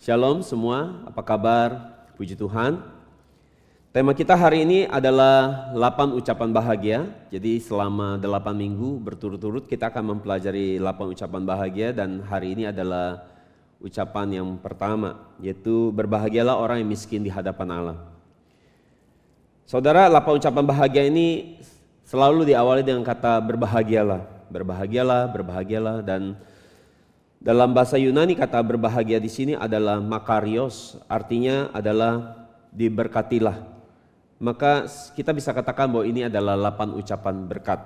Shalom semua, apa kabar? Puji Tuhan. Tema kita hari ini adalah 8 ucapan bahagia. Jadi selama 8 minggu berturut-turut kita akan mempelajari 8 ucapan bahagia. Dan hari ini adalah ucapan yang pertama, yaitu berbahagialah orang yang miskin di hadapan Allah. Saudara, 8 ucapan bahagia ini selalu diawali dengan kata berbahagialah. Berbahagialah, berbahagialah. Dan dalam bahasa Yunani kata berbahagia di sini adalah makarios, artinya adalah diberkatilah. Maka kita bisa katakan bahwa ini adalah 8 ucapan berkat.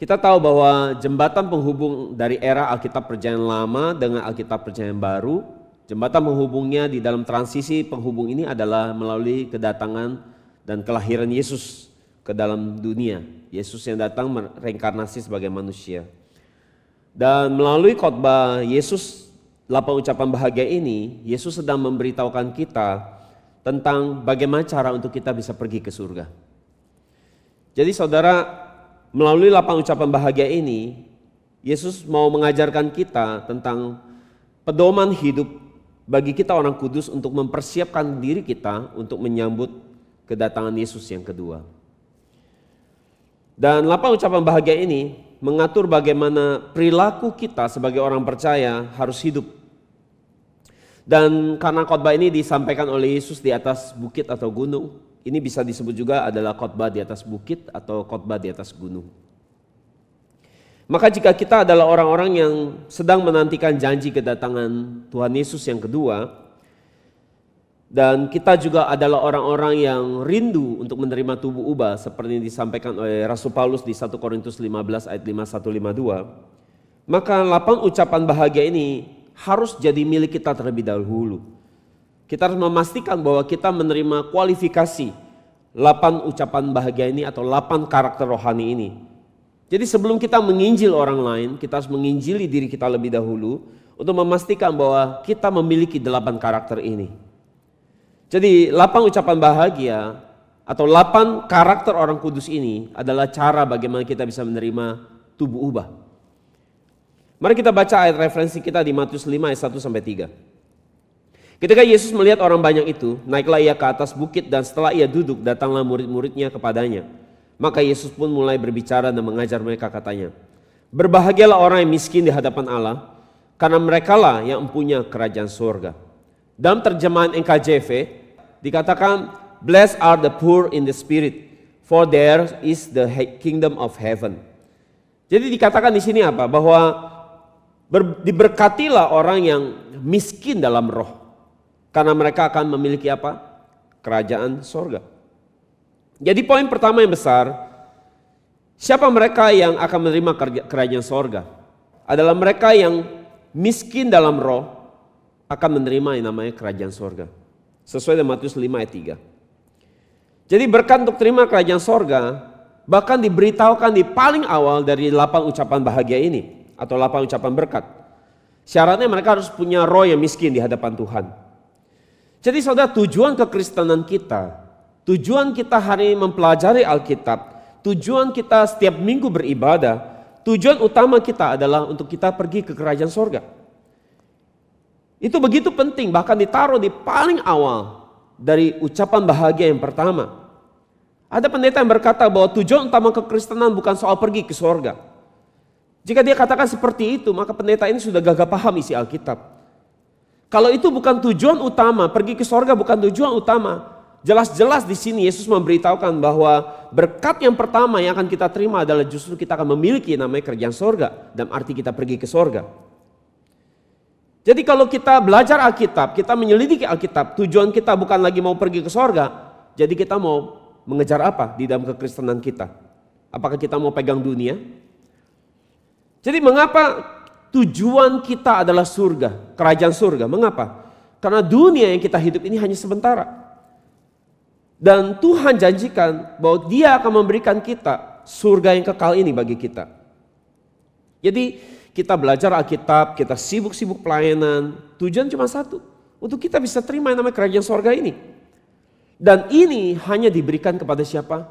Kita tahu bahwa jembatan penghubung dari era Alkitab Perjanjian Lama dengan Alkitab Perjanjian Baru, jembatan penghubungnya di dalam transisi penghubung ini adalah melalui kedatangan dan kelahiran Yesus ke dalam dunia. Yesus yang datang reinkarnasi sebagai manusia. Dan melalui khotbah Yesus 8 ucapan bahagia ini, Yesus sedang memberitahukan kita tentang bagaimana cara untuk kita bisa pergi ke surga. Jadi saudara, melalui 8 ucapan bahagia ini, Yesus mau mengajarkan kita tentang pedoman hidup bagi kita orang kudus untuk mempersiapkan diri kita untuk menyambut kedatangan Yesus yang kedua. Dan 8 ucapan bahagia ini mengatur bagaimana perilaku kita sebagai orang percaya harus hidup. Dan karena khotbah ini disampaikan oleh Yesus di atas bukit atau gunung, ini bisa disebut juga adalah khotbah di atas bukit atau khotbah di atas gunung. Maka jika kita adalah orang-orang yang sedang menantikan janji kedatangan Tuhan Yesus yang kedua, dan kita juga adalah orang-orang yang rindu untuk menerima tubuh ubah seperti yang disampaikan oleh Rasul Paulus di 1 Korintus 15 ayat 51-52, maka 8 ucapan bahagia ini harus jadi milik kita terlebih dahulu. Kita harus memastikan bahwa kita menerima kualifikasi 8 ucapan bahagia ini atau 8 karakter rohani ini. Jadi sebelum kita menginjil orang lain, kita harus menginjili diri kita lebih dahulu untuk memastikan bahwa kita memiliki 8 karakter ini. Jadi 8 ucapan bahagia atau 8 karakter orang kudus ini adalah cara bagaimana kita bisa menerima tubuh ubah. Mari kita baca ayat referensi kita di Matius 5 ayat 1-3. Ketika Yesus melihat orang banyak itu, naiklah ia ke atas bukit dan setelah ia duduk, datanglah murid-muridnya kepadanya. Maka Yesus pun mulai berbicara dan mengajar mereka, katanya, berbahagialah orang yang miskin di hadapan Allah, karena merekalah yang mempunyai kerajaan surga. Dalam terjemahan NKJV dikatakan, blessed are the poor in the spirit, for theirs is the kingdom of heaven. Jadi dikatakan di sini apa? Bahwa diberkatilah orang yang miskin dalam roh, karena mereka akan memiliki apa? Kerajaan surga. Jadi poin pertama yang besar, siapa mereka yang akan menerima kerajaan surga? Adalah mereka yang miskin dalam roh akan menerima yang namanya kerajaan surga. Sesuai dengan Matius 5 ayat 3. Jadi berkat untuk terima kerajaan surga bahkan diberitahukan di paling awal dari 8 ucapan bahagia ini atau 8 ucapan berkat. Syaratnya mereka harus punya roh yang miskin di hadapan Tuhan. Jadi saudara, tujuan kekristenan kita, tujuan kita hari ini mempelajari Alkitab, tujuan kita setiap minggu beribadah, tujuan utama kita adalah untuk kita pergi ke kerajaan surga. Itu begitu penting, bahkan ditaruh di paling awal dari ucapan bahagia yang pertama. Ada pendeta yang berkata bahwa tujuan utama kekristenan bukan soal pergi ke surga. Jika dia katakan seperti itu, maka pendeta ini sudah gagap paham isi Alkitab. Kalau itu bukan tujuan utama, pergi ke surga bukan tujuan utama. Jelas-jelas di sini Yesus memberitahukan bahwa berkat yang pertama yang akan kita terima adalah justru kita akan memiliki namanya kerajaan surga. Dan arti kita pergi ke surga. Jadi kalau kita belajar Alkitab, kita menyelidiki Alkitab, tujuan kita bukan lagi mau pergi ke surga, jadi kita mau mengejar apa di dalam kekristenan kita? Apakah kita mau pegang dunia? Jadi mengapa tujuan kita adalah surga, kerajaan surga? Mengapa? Karena dunia yang kita hidup ini hanya sementara. Dan Tuhan janjikan bahwa Dia akan memberikan kita surga yang kekal ini bagi kita. Jadi kita belajar Alkitab, kita sibuk-sibuk pelayanan, tujuan cuma satu, untuk kita bisa terima yang namanya kerajaan surga ini. Dan ini hanya diberikan kepada siapa?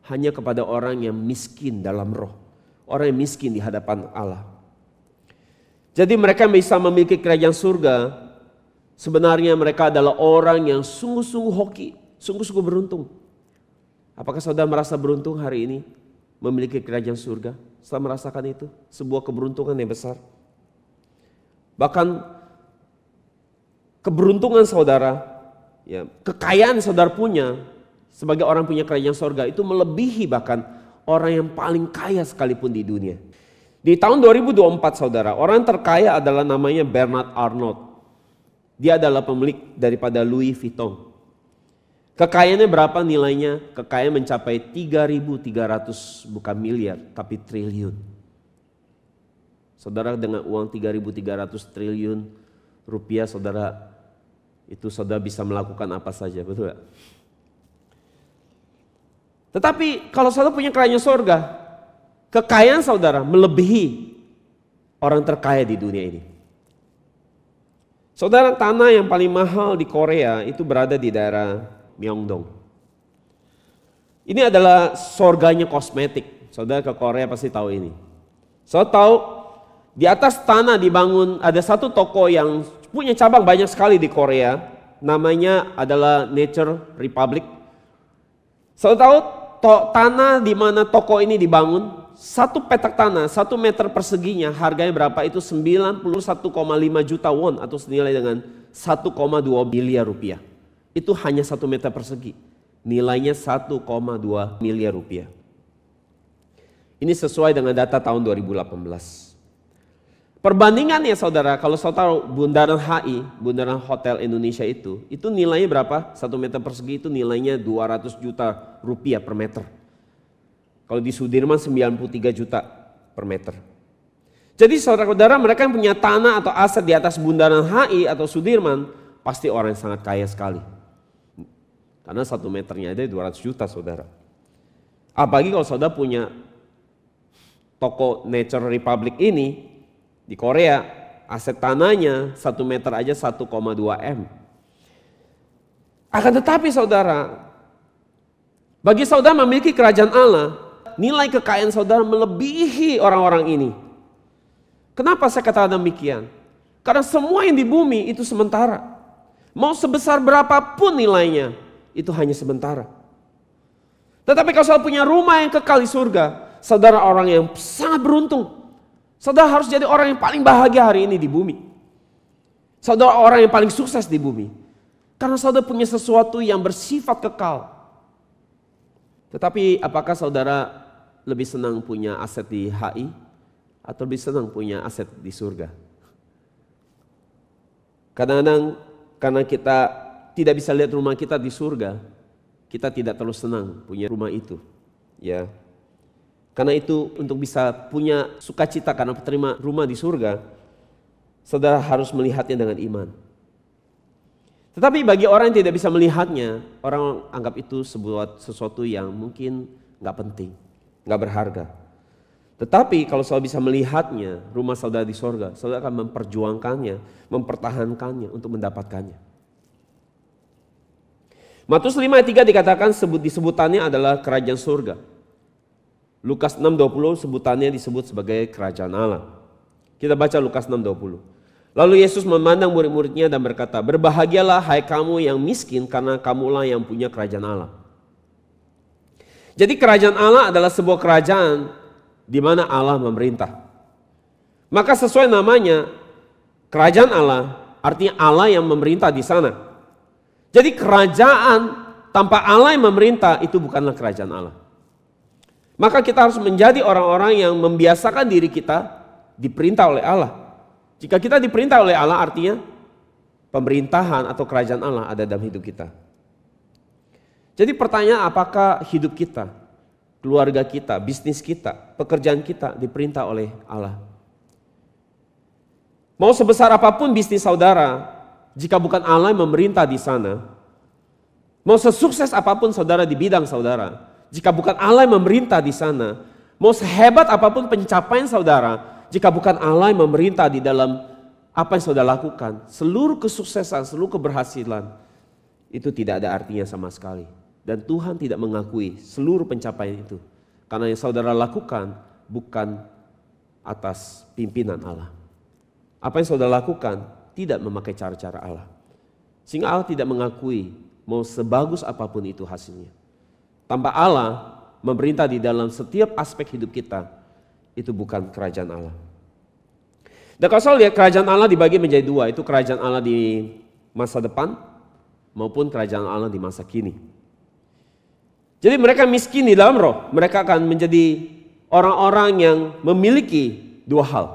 Hanya kepada orang yang miskin dalam roh, orang yang miskin di hadapan Allah. Jadi mereka yang bisa memiliki kerajaan surga, sebenarnya mereka adalah orang yang sungguh-sungguh hoki, sungguh-sungguh beruntung. Apakah saudara merasa beruntung hari ini memiliki kerajaan surga? Setelah merasakan itu, sebuah keberuntungan yang besar. Bahkan keberuntungan saudara, ya, kekayaan saudara punya sebagai orang punya kerajaan surga itu melebihi bahkan orang yang paling kaya sekalipun di dunia. Di tahun 2024 saudara, orang terkaya adalah namanya Bernard Arnault. Dia adalah pemilik daripada Louis Vuitton. Kekayaannya berapa nilainya? Kekayaan mencapai 3.300 bukan miliar tapi triliun. Saudara dengan uang 3.300 triliun rupiah saudara bisa melakukan apa saja, betul gak? Tetapi kalau saudara punya kerajaan surga, kekayaan saudara melebihi orang terkaya di dunia ini. Saudara, tanah yang paling mahal di Korea itu berada di daerah Myeongdong. Ini adalah surganya kosmetik. Saudara ke Korea pasti tahu ini. Saudara tahu di atas tanah dibangun ada satu toko yang punya cabang banyak sekali di Korea. Namanya adalah Nature Republic. Saudara tahu tanah di mana toko ini dibangun, satu petak tanah 1 meter perseginya harganya berapa? Itu 91,5 juta won atau senilai dengan 1,2 miliar rupiah. Itu hanya 1 meter persegi, nilainya 1,2 miliar rupiah. Ini sesuai dengan data tahun 2018. Perbandingannya saudara, kalau saudara tahu Bundaran HI, Bundaran Hotel Indonesia itu nilainya berapa? 1 meter persegi itu nilainya 200 juta rupiah per meter. Kalau di Sudirman 93 juta per meter. Jadi saudara-saudara, mereka yang punya tanah atau aset di atas Bundaran HI atau Sudirman pasti orang yang sangat kaya sekali. Karena 1 meternya ada 200 juta saudara. Apalagi kalau saudara punya toko Nature Republic ini di Korea, aset tanahnya 1 meter aja 1,2 M. Akan tetapi saudara, bagi saudara memiliki kerajaan Allah, nilai kekayaan saudara melebihi orang-orang ini. Kenapa saya katakan demikian? Karena semua yang di bumi itu sementara. Mau sebesar berapapun nilainya, itu hanya sementara. Tetapi kalau saudara punya rumah yang kekal di surga, saudara orang yang sangat beruntung. Saudara harus jadi orang yang paling bahagia hari ini di bumi. Saudara orang yang paling sukses di bumi. Karena saudara punya sesuatu yang bersifat kekal. Tetapi apakah saudara lebih senang punya aset di HI atau lebih senang punya aset di surga? Kadang-kadang karena kita tidak bisa lihat rumah kita di surga, kita tidak terlalu senang punya rumah itu. Ya. Karena itu untuk bisa punya sukacita karena terima rumah di surga, saudara harus melihatnya dengan iman. Tetapi bagi orang yang tidak bisa melihatnya, orang anggap itu sesuatu yang mungkin gak penting, gak berharga. Tetapi kalau saudara bisa melihatnya, rumah saudara di surga, saudara akan memperjuangkannya, mempertahankannya untuk mendapatkannya. Matius 5 ayat 3 dikatakan disebutannya adalah kerajaan surga. Lukas 6:20 sebutannya disebut sebagai kerajaan Allah. Kita baca Lukas 6:20. Lalu Yesus memandang murid-muridnya dan berkata, berbahagialah hai kamu yang miskin karena kamulah yang punya kerajaan Allah. Jadi kerajaan Allah adalah sebuah kerajaan di mana Allah memerintah. Maka sesuai namanya, kerajaan Allah artinya Allah yang memerintah di sana. Jadi kerajaan tanpa Allah yang memerintah itu bukanlah kerajaan Allah. Maka kita harus menjadi orang-orang yang membiasakan diri kita diperintah oleh Allah. Jika kita diperintah oleh Allah artinya pemerintahan atau kerajaan Allah ada dalam hidup kita. Jadi pertanyaan, apakah hidup kita, keluarga kita, bisnis kita, pekerjaan kita diperintah oleh Allah? Mau sebesar apapun bisnis saudara, jika bukan Allah yang memerintah di sana, mau sesukses apapun saudara di bidang saudara, jika bukan Allah yang memerintah di sana, mau sehebat apapun pencapaian saudara, jika bukan Allah yang memerintah di dalam apa yang saudara lakukan, seluruh kesuksesan, seluruh keberhasilan, itu tidak ada artinya sama sekali. Dan Tuhan tidak mengakui seluruh pencapaian itu. Karena yang saudara lakukan bukan atas pimpinan Allah. apa yang saudara lakukan tidak memakai cara-cara Allah. Sehingga Allah tidak mengakui mau sebagus apapun itu hasilnya. Tanpa Allah memerintah di dalam setiap aspek hidup kita, itu bukan kerajaan Allah. Dan kalau saya lihat kerajaan Allah dibagi menjadi dua, itu kerajaan Allah di masa depan maupun kerajaan Allah di masa kini. Jadi mereka miskin di dalam roh, mereka akan menjadi orang-orang yang memiliki dua hal.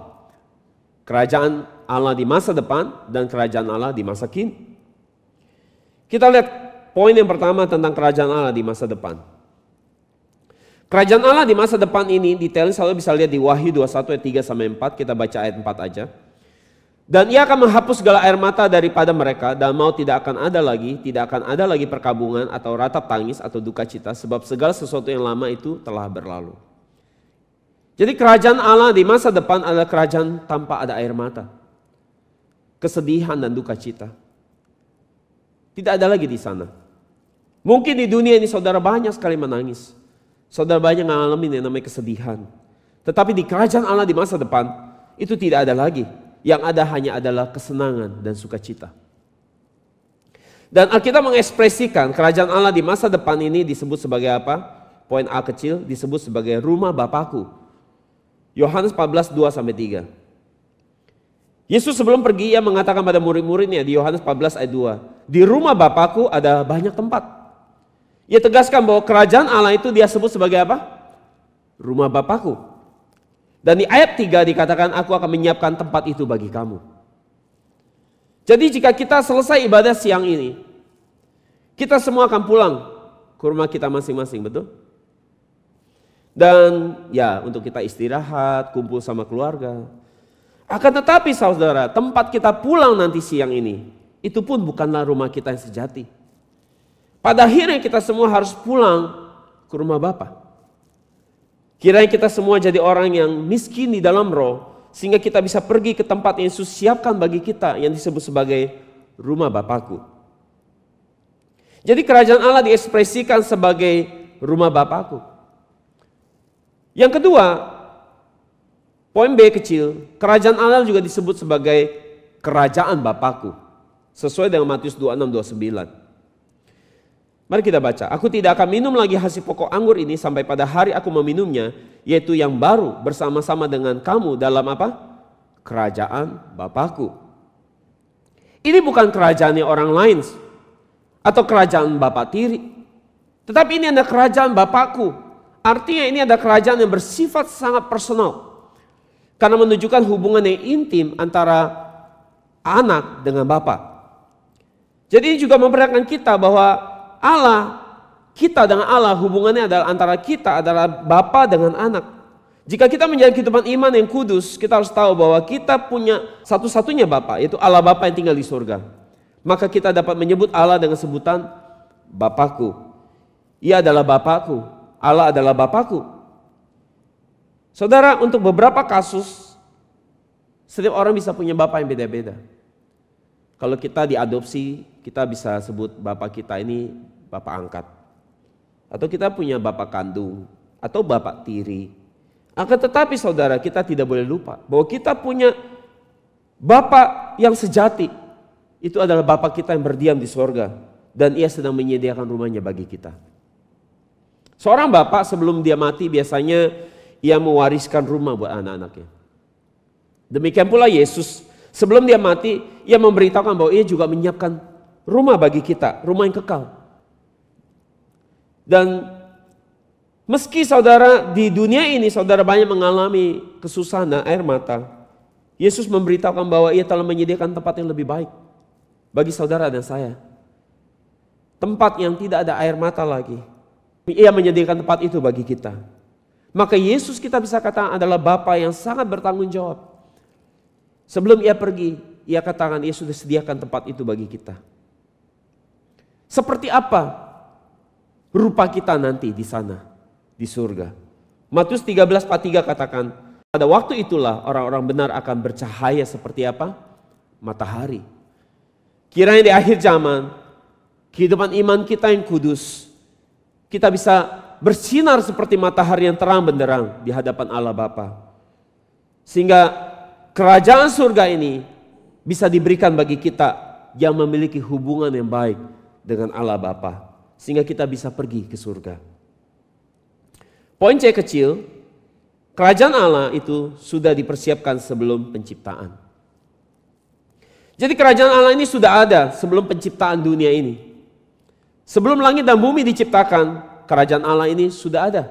Kerajaan Allah di masa depan dan kerajaan Allah di masa kini. Kita lihat poin yang pertama tentang kerajaan Allah di masa depan. Kerajaan Allah di masa depan ini detailnya selalu bisa lihat di Wahyu 21 ayat 3 sampai 4, kita baca ayat 4 aja. Dan ia akan menghapus segala air mata daripada mereka, dan maut tidak akan ada lagi perkabungan atau ratap tangis atau duka cita, sebab segala sesuatu yang lama itu telah berlalu. Jadi kerajaan Allah di masa depan adalah kerajaan tanpa ada air mata, kesedihan dan duka cita. Tidak ada lagi di sana. Mungkin di dunia ini saudara banyak sekali menangis. Saudara banyak mengalami yang namanya kesedihan. Tetapi di kerajaan Allah di masa depan itu tidak ada lagi. Yang ada hanya adalah kesenangan dan sukacita. Dan Alkitab mengekspresikan kerajaan Allah di masa depan ini disebut sebagai apa? Poin A kecil disebut sebagai rumah Bapakku. Yohanes 14, 2-3. Yesus sebelum pergi ia mengatakan pada murid-muridnya di Yohanes 14 ayat 2. Di rumah Bapakku ada banyak tempat. Ia tegaskan bahwa kerajaan Allah itu dia sebut sebagai apa? Rumah Bapakku. Dan di ayat 3 dikatakan aku akan menyiapkan tempat itu bagi kamu. Jadi jika kita selesai ibadah siang ini, kita semua akan pulang ke rumah kita masing-masing, betul? Dan ya untuk kita istirahat, kumpul sama keluarga. Akan tetapi saudara, tempat kita pulang nanti siang ini, itu pun bukanlah rumah kita yang sejati. Pada akhirnya kita semua harus pulang ke rumah Bapa. Kiranya kita semua jadi orang yang miskin di dalam roh, sehingga kita bisa pergi ke tempat yang Yesus siapkan bagi kita, yang disebut sebagai rumah Bapakku. Jadi kerajaan Allah diekspresikan sebagai rumah Bapakku. Yang kedua, poin B kecil, kerajaan Allah juga disebut sebagai kerajaan Bapakku. Sesuai dengan Matius 26-29. Mari kita baca. Aku tidak akan minum lagi hasil pokok anggur ini sampai pada hari aku meminumnya, yaitu yang baru bersama-sama dengan kamu dalam apa? Kerajaan Bapakku. Ini bukan kerajaannya orang lain atau kerajaan Bapak tiri. Tetapi ini ada kerajaan Bapakku. Artinya ini ada kerajaan yang bersifat sangat personal. Karena menunjukkan hubungan yang intim antara anak dengan Bapa. Jadi ini juga memperlihatkan kita bahwa Allah, kita dengan Allah hubungannya adalah antara kita adalah Bapa dengan anak. Jika kita menjalani kehidupan iman yang kudus, kita harus tahu bahwa kita punya satu-satunya Bapa, yaitu Allah Bapa yang tinggal di surga. Maka kita dapat menyebut Allah dengan sebutan Bapakku. Ia adalah Bapakku, Allah adalah Bapakku. Saudara, untuk beberapa kasus, setiap orang bisa punya Bapa yang beda-beda. Kalau kita diadopsi, kita bisa sebut Bapak kita ini Bapak angkat. Atau kita punya Bapak kandung, atau Bapak tiri. Akan tetapi saudara, kita tidak boleh lupa bahwa kita punya Bapak yang sejati. Itu adalah Bapak kita yang berdiam di surga. Dan ia sedang menyediakan rumahnya bagi kita. Seorang bapak sebelum dia mati biasanya ia mewariskan rumah buat anak-anaknya. Demikian pula Yesus sebelum dia mati, ia memberitahukan bahwa ia juga menyiapkan rumah bagi kita, rumah yang kekal. Dan meski saudara di dunia ini saudara banyak mengalami kesusahan dan air mata, Yesus memberitahukan bahwa ia telah menyediakan tempat yang lebih baik bagi saudara dan saya. Tempat yang tidak ada air mata lagi. Ia menyediakan tempat itu bagi kita. Maka Yesus kita bisa katakan adalah Bapa yang sangat bertanggung jawab. Sebelum ia pergi, ia katakan ia sudah sediakan tempat itu bagi kita. Seperti apa rupa kita nanti di sana, di surga? Matius 13:43 katakan, pada waktu itulah orang-orang benar akan bercahaya seperti apa? Matahari. Kiranya di akhir zaman, kehidupan iman kita yang kudus, kita bisa bersinar seperti matahari yang terang benderang di hadapan Allah Bapa. Sehingga kerajaan surga ini bisa diberikan bagi kita yang memiliki hubungan yang baik dengan Allah Bapa, sehingga kita bisa pergi ke surga. Poin C kecil, kerajaan Allah itu sudah dipersiapkan sebelum penciptaan. Jadi kerajaan Allah ini sudah ada sebelum penciptaan dunia ini. Sebelum langit dan bumi diciptakan, kerajaan Allah ini sudah ada.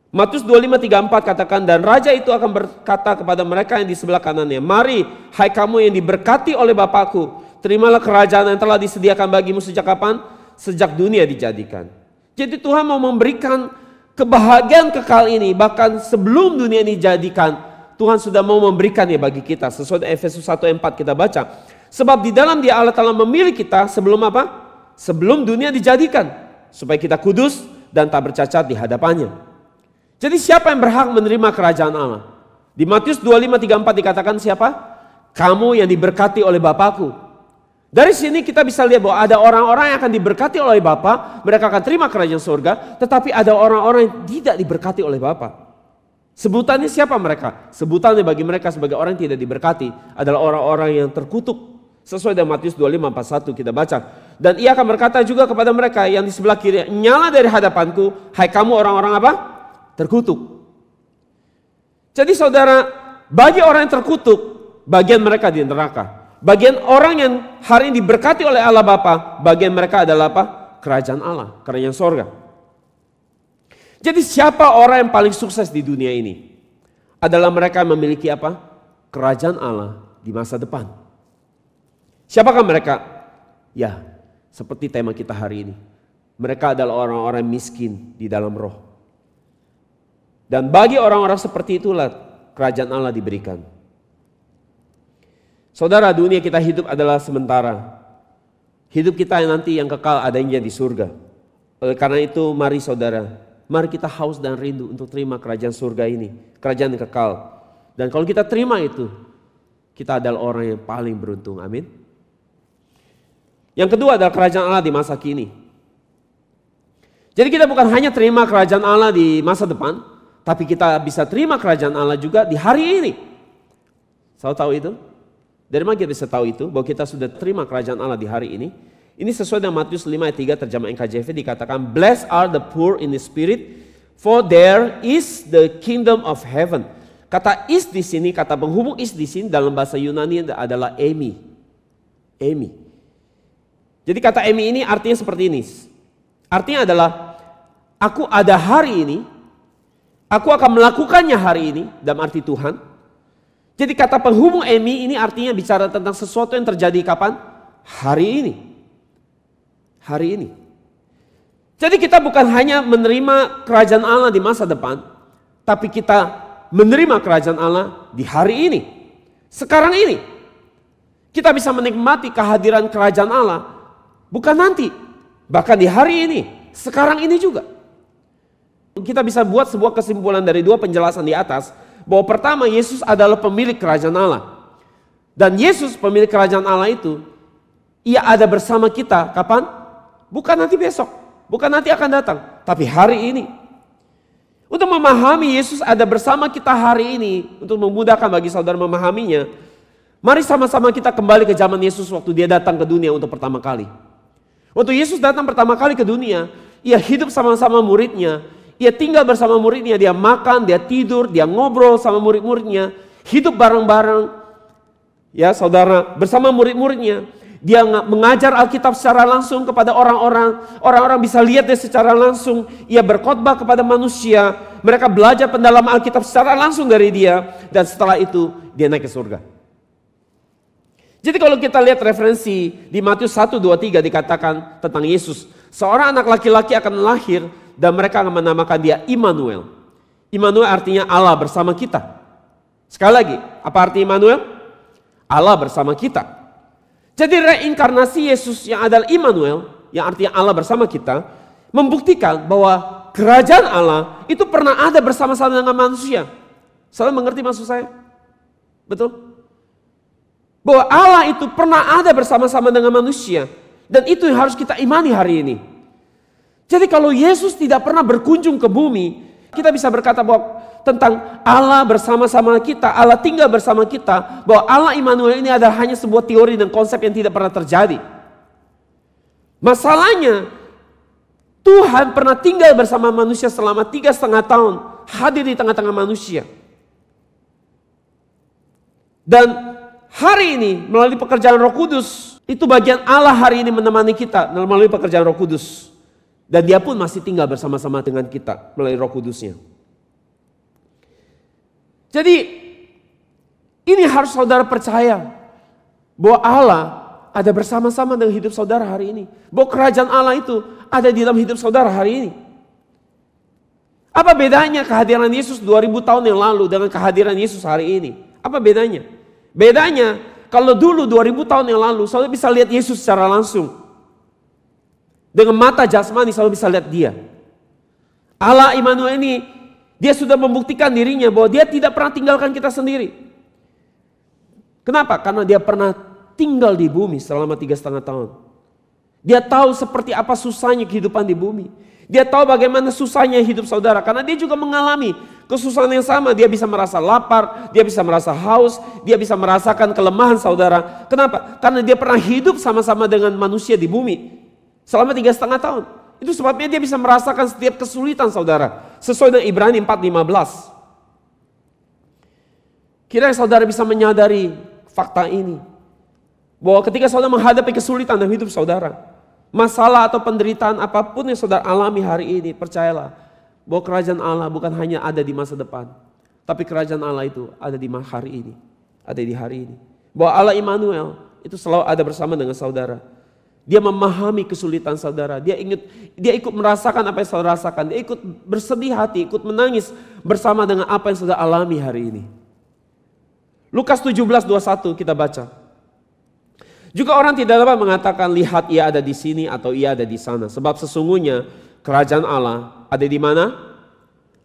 Matius 25:34 katakan, dan raja itu akan berkata kepada mereka yang di sebelah kanannya, mari hai kamu yang diberkati oleh Bapakku, terimalah kerajaan yang telah disediakan bagimu sejak kapan? Sejak dunia dijadikan. Jadi Tuhan mau memberikan kebahagiaan kekal ini, bahkan sebelum dunia ini dijadikan, Tuhan sudah mau memberikannya bagi kita. Sesuai Efesus 1:4 kita baca. Sebab di dalam Dia Allah telah memilih kita sebelum apa? Sebelum dunia dijadikan, supaya kita kudus dan tak bercacat di hadapannya. Jadi siapa yang berhak menerima kerajaan Allah? Di Matius 25:34 dikatakan siapa? Kamu yang diberkati oleh Bapakku. Dari sini kita bisa lihat bahwa ada orang-orang yang akan diberkati oleh Bapa, mereka akan terima kerajaan surga, tetapi ada orang-orang yang tidak diberkati oleh Bapa. Sebutannya siapa mereka? Sebutannya bagi mereka sebagai orang yang tidak diberkati adalah orang-orang yang terkutuk. Sesuai dengan Matius 25:41 kita baca. Dan ia akan berkata juga kepada mereka yang di sebelah kiri, nyala dari hadapanku, hai kamu orang-orang apa? Terkutuk. Jadi saudara, bagi orang yang terkutuk, bagian mereka di neraka. Bagian orang yang hari ini diberkati oleh Allah Bapa, bagian mereka adalah apa? Kerajaan Allah, kerajaan sorga. Jadi siapa orang yang paling sukses di dunia ini? Adalah mereka yang memiliki apa? Kerajaan Allah di masa depan. Siapakah mereka? Ya, seperti tema kita hari ini. Mereka adalah orang-orang miskin di dalam roh. Dan bagi orang-orang seperti itulah kerajaan Allah diberikan. Saudara, dunia kita hidup adalah sementara. Hidup kita yang nanti yang kekal adanya di surga. Oleh karena itu mari saudara, mari kita haus dan rindu untuk terima kerajaan surga ini. Kerajaan yang kekal. Dan kalau kita terima itu, kita adalah orang yang paling beruntung. Amin. Yang kedua adalah kerajaan Allah di masa kini. Jadi kita bukan hanya terima kerajaan Allah di masa depan, tapi kita bisa terima kerajaan Allah juga di hari ini. Saya tahu itu? Dari mana kita bisa tahu itu? Bahwa kita sudah terima kerajaan Allah di hari ini. Ini sesuai dengan Matius 5:3 terjemahan NKJV dikatakan, blessed are the poor in the spirit, for there is the kingdom of heaven. Kata is di sini, kata penghubung is di sini dalam bahasa Yunani adalah emi. Emi. Jadi kata emi ini artinya seperti ini. Artinya adalah aku ada hari ini, aku akan melakukannya hari ini, dalam arti Tuhan. Jadi kata penghubung emi ini artinya bicara tentang sesuatu yang terjadi kapan? Hari ini. Hari ini. Jadi kita bukan hanya menerima kerajaan Allah di masa depan, tapi kita menerima kerajaan Allah di hari ini. Sekarang ini. Kita bisa menikmati kehadiran kerajaan Allah bukan nanti, bahkan di hari ini, sekarang ini juga. Kita bisa buat sebuah kesimpulan dari dua penjelasan di atas, bahwa pertama Yesus adalah pemilik kerajaan Allah. Dan Yesus pemilik kerajaan Allah itu, ia ada bersama kita kapan? Bukan nanti besok, bukan nanti akan datang, tapi hari ini. Untuk memahami Yesus ada bersama kita hari ini, untuk memudahkan bagi saudara memahaminya, mari sama-sama kita kembali ke zaman Yesus waktu dia datang ke dunia untuk pertama kali. Waktu Yesus datang pertama kali ke dunia, ia hidup sama-sama muridnya, ia tinggal bersama muridnya, dia makan, dia tidur, dia ngobrol sama murid-muridnya, hidup bareng-bareng. Ya saudara, bersama murid-muridnya, dia mengajar Alkitab secara langsung kepada orang-orang. Orang-orang bisa lihat dia secara langsung. Ia berkhotbah kepada manusia. Mereka belajar pendalaman Alkitab secara langsung dari dia. Dan setelah itu dia naik ke surga. Jadi kalau kita lihat referensi di Matius 1:23 dikatakan tentang Yesus. Seorang anak laki-laki akan lahir dan mereka akan menamakan dia Immanuel. Immanuel artinya Allah bersama kita. Sekali lagi, apa arti Immanuel? Allah bersama kita. Jadi reinkarnasi Yesus yang adalah Immanuel, yang artinya Allah bersama kita, membuktikan bahwa kerajaan Allah itu pernah ada bersama-sama dengan manusia. Saudara mengerti maksud saya? Betul? Bahwa Allah itu pernah ada bersama-sama dengan manusia. Dan itu yang harus kita imani hari ini. Jadi kalau Yesus tidak pernah berkunjung ke bumi, kita bisa berkata bahwa tentang Allah bersama-sama kita, Allah tinggal bersama kita, bahwa Allah Immanuel ini adalah hanya sebuah teori dan konsep yang tidak pernah terjadi. Masalahnya, Tuhan pernah tinggal bersama manusia selama 3,5 tahun, hadir di tengah-tengah manusia. Dan hari ini melalui pekerjaan Roh Kudus, itu bagian Allah hari ini menemani kita melalui pekerjaan Roh Kudus. Dan dia pun masih tinggal bersama-sama dengan kita melalui Roh Kudusnya. Jadi ini harus saudara percaya bahwa Allah ada bersama-sama dengan hidup saudara hari ini. Bahwa kerajaan Allah itu ada di dalam hidup saudara hari ini. Apa bedanya kehadiran Yesus 2000 tahun yang lalu dengan kehadiran Yesus hari ini? Apa bedanya? Bedanya kalau dulu 2000 tahun yang lalu saudara bisa lihat Yesus secara langsung. Dengan mata jasmani saudara bisa lihat dia. Allah Immanuel ini, dia sudah membuktikan dirinya bahwa dia tidak pernah tinggalkan kita sendiri. Kenapa? Karena dia pernah tinggal di bumi selama 3,5 tahun. Dia tahu seperti apa susahnya kehidupan di bumi. Dia tahu bagaimana susahnya hidup saudara. Karena dia juga mengalami kesusahan yang sama. Dia bisa merasa lapar, dia bisa merasa haus, dia bisa merasakan kelemahan saudara. Kenapa? Karena dia pernah hidup sama-sama dengan manusia di bumi selama 3,5 tahun. Itu sebabnya dia bisa merasakan setiap kesulitan saudara. Sesuai dengan Ibrani 4:15. Kira-kira saudara bisa menyadari fakta ini. Bahwa ketika saudara menghadapi kesulitan dalam hidup saudara, masalah atau penderitaan apapun yang saudara alami hari ini, percayalah bahwa kerajaan Allah bukan hanya ada di masa depan, tapi kerajaan Allah itu ada di hari ini, ada di hari ini. Bahwa Allah Immanuel itu selalu ada bersama dengan saudara. Dia memahami kesulitan saudara, dia ikut merasakan apa yang saudara rasakan, dia ikut bersedih hati, ikut menangis bersama dengan apa yang saudara alami hari ini. Lukas 17:21 kita baca. Juga orang tidak dapat mengatakan lihat ia ada di sini atau ia ada di sana. Sebab sesungguhnya kerajaan Allah ada di mana?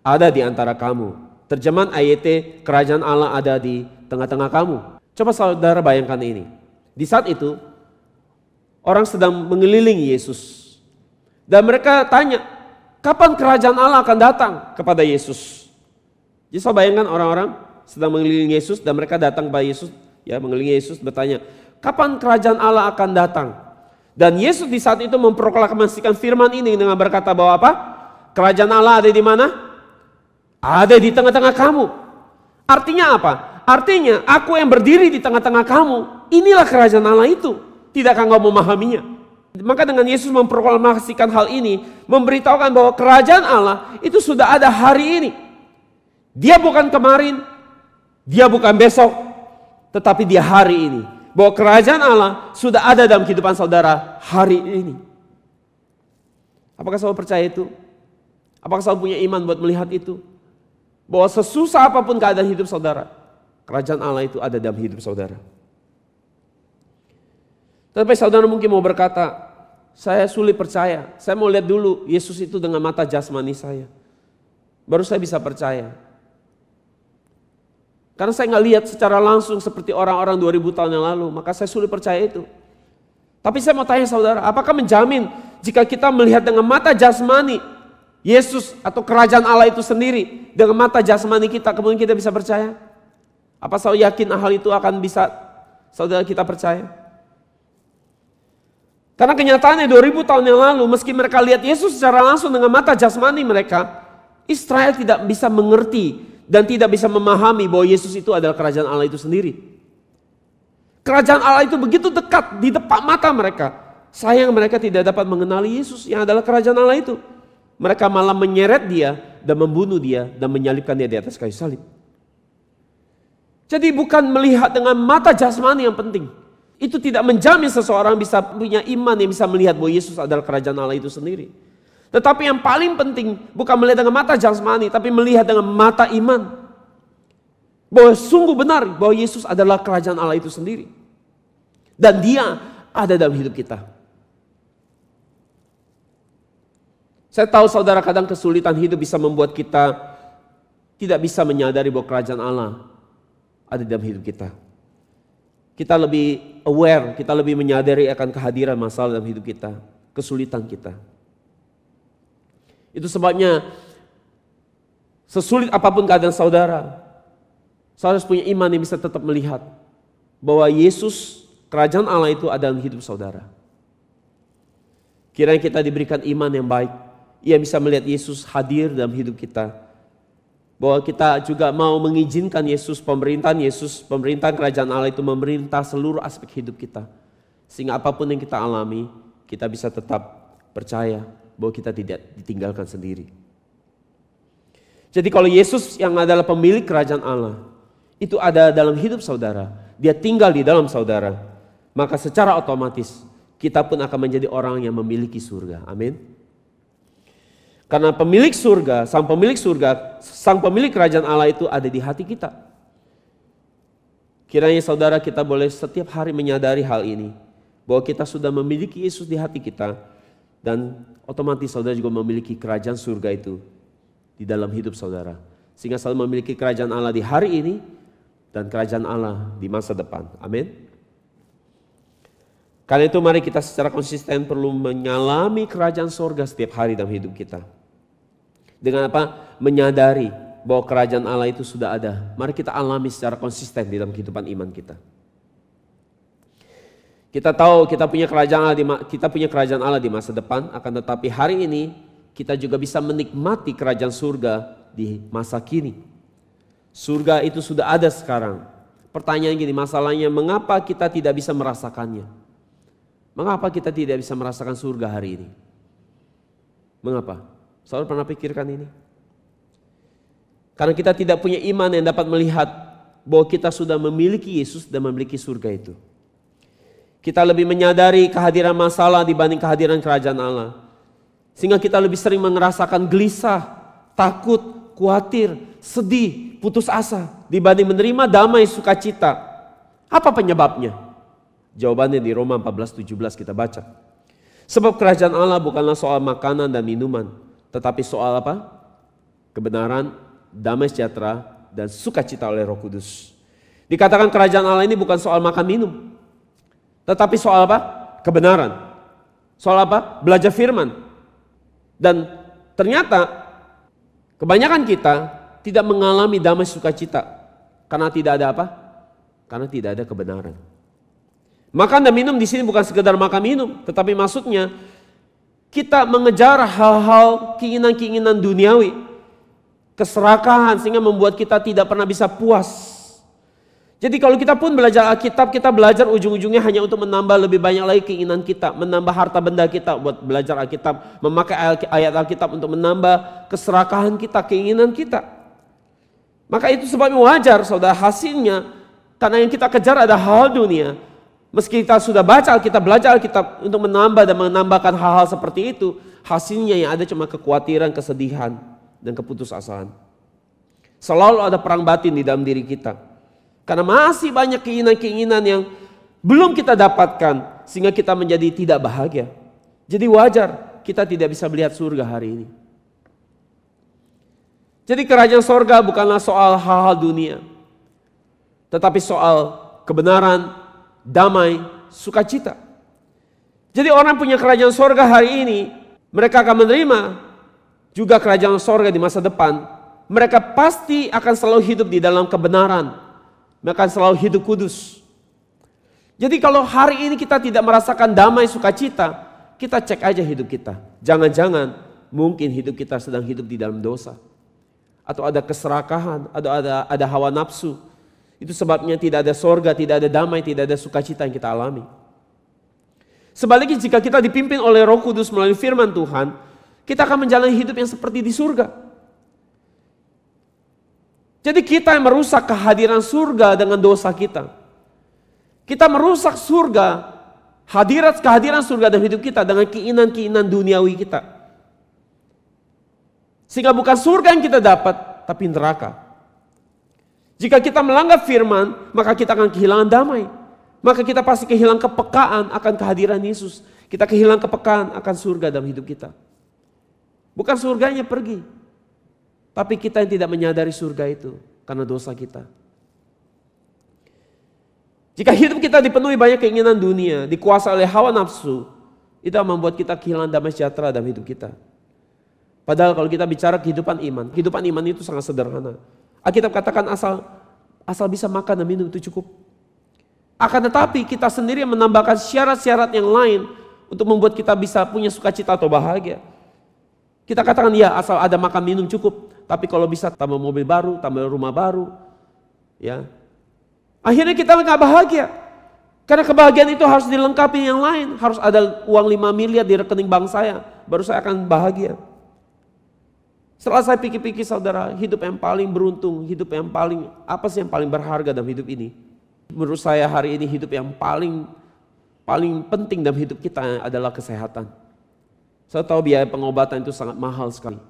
Ada di antara kamu. Terjemahan AYT, kerajaan Allah ada di tengah-tengah kamu. Coba saudara bayangkan ini. Di saat itu, orang sedang mengelilingi Yesus. Dan mereka tanya, kapan kerajaan Allah akan datang kepada Yesus? Jadi saya bayangkan orang-orang sedang mengelilingi Yesus dan mereka datang kepada Yesus, ya mengelilingi Yesus bertanya, kapan kerajaan Allah akan datang? Dan Yesus di saat itu memproklamasikan firman ini dengan berkata bahwa apa? Kerajaan Allah ada di mana? Ada di tengah-tengah kamu. Artinya apa? Artinya aku yang berdiri di tengah-tengah kamu, inilah kerajaan Allah itu. Tidakkah engkau memahaminya? Maka dengan Yesus memproklamasikan hal ini, memberitahukan bahwa kerajaan Allah itu sudah ada hari ini. Dia bukan kemarin, dia bukan besok, tetapi dia hari ini. Bahwa kerajaan Allah sudah ada dalam kehidupan saudara hari ini. Apakah saudara percaya itu? Apakah saudara punya iman buat melihat itu? Bahwa sesusah apapun keadaan hidup saudara, kerajaan Allah itu ada dalam hidup saudara. Tapi saudara mungkin mau berkata, saya sulit percaya. Saya mau lihat dulu Yesus itu dengan mata jasmani saya. Baru saya bisa percaya. Karena saya nggak lihat secara langsung seperti orang-orang 2000 tahun yang lalu. Maka saya sulit percaya itu. Tapi saya mau tanya saudara, apakah menjamin jika kita melihat dengan mata jasmani Yesus atau kerajaan Allah itu sendiri dengan mata jasmani kita, kemudian kita bisa percaya? Apa saudara yakin hal itu akan bisa saudara kita percaya? Karena kenyataannya 2000 tahun yang lalu, meski mereka lihat Yesus secara langsung dengan mata jasmani mereka, Israel tidak bisa mengerti dan tidak bisa memahami bahwa Yesus itu adalah kerajaan Allah itu sendiri. Kerajaan Allah itu begitu dekat di depan mata mereka. Sayang mereka tidak dapat mengenali Yesus yang adalah kerajaan Allah itu. Mereka malah menyeret dia dan membunuh dia dan menyalibkan dia di atas kayu salib. Jadi bukan melihat dengan mata jasmani yang penting. Itu tidak menjamin seseorang bisa punya iman yang bisa melihat bahwa Yesus adalah kerajaan Allah itu sendiri. Tetapi yang paling penting bukan melihat dengan mata jasmani, tapi melihat dengan mata iman. Bahwa sungguh benar bahwa Yesus adalah kerajaan Allah itu sendiri. Dan dia ada dalam hidup kita. Saya tahu saudara kadang kesulitan hidup bisa membuat kita tidak bisa menyadari bahwa kerajaan Allah ada dalam hidup kita. Kita lebih aware, kita lebih menyadari akan kehadiran masalah dalam hidup kita, kesulitan kita. Itu sebabnya Sesulit apapun keadaan saudara, saudara harus punya iman yang bisa tetap melihat bahwa Yesus, kerajaan Allah itu ada dalam hidup saudara. Kiranya kita diberikan iman yang baik, ia bisa melihat Yesus hadir dalam hidup kita. Bahwa kita juga mau mengizinkan pemerintahan kerajaan Allah itu memerintah seluruh aspek hidup kita. Sehingga apapun yang kita alami, kita bisa tetap percaya bahwa kita tidak ditinggalkan sendiri. Jadi kalau Yesus yang adalah pemilik kerajaan Allah, itu ada dalam hidup saudara, dia tinggal di dalam saudara, maka secara otomatis kita pun akan menjadi orang yang memiliki surga. Amin. Karena pemilik surga, sang pemilik kerajaan Allah itu ada di hati kita. Kiranya saudara kita boleh setiap hari menyadari hal ini, bahwa kita sudah memiliki Yesus di hati kita, dan otomatis saudara juga memiliki kerajaan surga itu di dalam hidup saudara. Sehingga selalu memiliki kerajaan Allah di hari ini dan kerajaan Allah di masa depan. Amin. Karena itu mari kita secara konsisten perlu menyalami kerajaan surga setiap hari dalam hidup kita. Dengan apa? Menyadari bahwa kerajaan Allah itu sudah ada. Mari kita alami secara konsisten di dalam kehidupan iman kita. Kita tahu kita punya kerajaan Allah di masa depan, akan tetapi hari ini kita juga bisa menikmati kerajaan surga di masa kini. Surga itu sudah ada sekarang. Pertanyaan gini, masalahnya mengapa kita tidak bisa merasakannya? Mengapa kita tidak bisa merasakan surga hari ini? Mengapa? Saudara pernah pikirkan ini? Karena kita tidak punya iman yang dapat melihat bahwa kita sudah memiliki Yesus dan memiliki surga itu. Kita lebih menyadari kehadiran masalah dibanding kehadiran kerajaan Allah. Sehingga kita lebih sering merasakan gelisah, takut, khawatir, sedih, putus asa dibanding menerima damai sukacita. Apa penyebabnya? Jawabannya di Roma 14:17 kita baca. Sebab kerajaan Allah bukanlah soal makanan dan minuman, tetapi soal apa? Kebenaran, damai sejahtera, dan sukacita oleh Roh Kudus. Dikatakan kerajaan Allah ini bukan soal makan minum, tetapi soal apa? Kebenaran. Soal apa? Belajar firman. Dan ternyata kebanyakan kita tidak mengalami damai sukacita karena tidak ada apa? Karena tidak ada kebenaran. Makan dan minum di sini bukan sekedar makan minum, tetapi maksudnya kita mengejar hal-hal keinginan-keinginan duniawi, keserakahan sehingga membuat kita tidak pernah bisa puas. Jadi kalau kita pun belajar Alkitab, kita belajar ujung-ujungnya hanya untuk menambah lebih banyak lagi keinginan kita, menambah harta benda kita buat belajar Alkitab, memakai ayat Alkitab untuk menambah keserakahan kita, keinginan kita. Maka itu sebabnya wajar saudara, hasilnya karena yang kita kejar ada hal dunia. Meski kita sudah baca Alkitab, belajar Alkitab untuk menambah dan menambahkan hal-hal seperti itu, hasilnya yang ada cuma kekhawatiran, kesedihan, dan keputusasaan. Selalu ada perang batin di dalam diri kita. Karena masih banyak keinginan-keinginan yang belum kita dapatkan sehingga kita menjadi tidak bahagia. Jadi wajar kita tidak bisa melihat surga hari ini. Jadi kerajaan surga bukanlah soal hal-hal dunia, tetapi soal kebenaran, damai, sukacita. Jadi orang punya kerajaan surga hari ini, mereka akan menerima juga kerajaan surga di masa depan. Mereka pasti akan selalu hidup di dalam kebenaran. Mereka akan selalu hidup kudus. Jadi kalau hari ini kita tidak merasakan damai sukacita, kita cek aja hidup kita. Jangan-jangan mungkin hidup kita sedang hidup di dalam dosa. Atau ada keserakahan, atau ada hawa nafsu. Itu sebabnya tidak ada sorga, tidak ada damai, tidak ada sukacita yang kita alami. Sebaliknya jika kita dipimpin oleh Roh Kudus melalui firman Tuhan, kita akan menjalani hidup yang seperti di surga. Jadi kita yang merusak kehadiran surga dengan dosa kita. Kita merusak surga, kehadiran surga dalam hidup kita dengan keinginan-keinginan duniawi kita. Sehingga bukan surga yang kita dapat, tapi neraka. Jika kita melanggar firman, maka kita akan kehilangan damai. Maka kita pasti kehilangan kepekaan akan kehadiran Yesus. Kita kehilangan kepekaan akan surga dalam hidup kita. Bukan surganya pergi, tapi kita yang tidak menyadari surga itu karena dosa kita. Jika hidup kita dipenuhi banyak keinginan dunia, dikuasai oleh hawa nafsu, itu akan membuat kita kehilangan damai sejahtera dalam hidup kita. Padahal kalau kita bicara kehidupan iman itu sangat sederhana. Alkitab katakan asal bisa makan dan minum itu cukup. Akan tetapi kita sendiri menambahkan syarat-syarat yang lain untuk membuat kita bisa punya sukacita atau bahagia. Kita katakan ya asal ada makan minum cukup. Tapi kalau bisa tambah mobil baru, tambah rumah baru. Ya. Akhirnya kita nggak bahagia. Karena kebahagiaan itu harus dilengkapi yang lain. Harus ada uang 5 miliar di rekening bank saya. Baru saya akan bahagia. Setelah saya pikir-pikir saudara, hidup yang paling beruntung, hidup yang paling, apa sih yang paling berharga dalam hidup ini? Menurut saya hari ini hidup yang paling penting dalam hidup kita adalah kesehatan. Saya tahu biaya pengobatan itu sangat mahal sekali.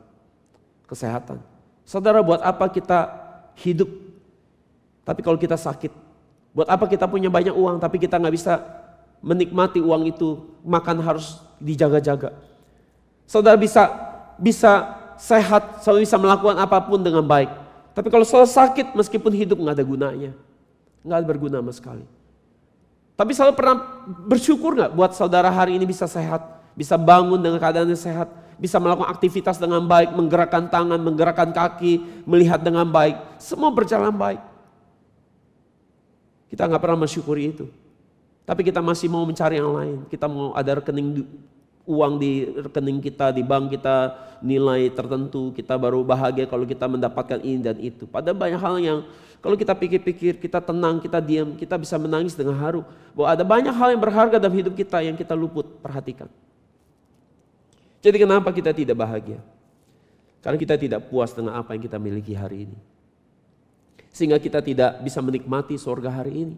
Kesehatan. Saudara, buat apa kita hidup? Tapi kalau kita sakit, buat apa kita punya banyak uang tapi kita nggak bisa menikmati uang itu? Makan harus dijaga-jaga. Saudara bisa sehat, selalu bisa melakukan apapun dengan baik. Tapi kalau selalu sakit, meskipun hidup nggak ada gunanya, nggak ada berguna sama sekali. Tapi selalu pernah bersyukur nggak buat saudara hari ini bisa sehat, bisa bangun dengan keadaan yang sehat, bisa melakukan aktivitas dengan baik, menggerakkan tangan, menggerakkan kaki, melihat dengan baik, semua berjalan baik. Kita nggak pernah mensyukuri itu. Tapi kita masih mau mencari yang lain. Kita mau ada rekening uang di rekening kita, di bank kita, nilai tertentu, kita baru bahagia kalau kita mendapatkan ini dan itu. Padahal banyak hal yang kalau kita pikir-pikir, kita tenang, kita diam, kita bisa menangis dengan haru. Bahwa ada banyak hal yang berharga dalam hidup kita yang kita luput perhatikan. Jadi kenapa kita tidak bahagia? Karena kita tidak puas dengan apa yang kita miliki hari ini. Sehingga kita tidak bisa menikmati surga hari ini.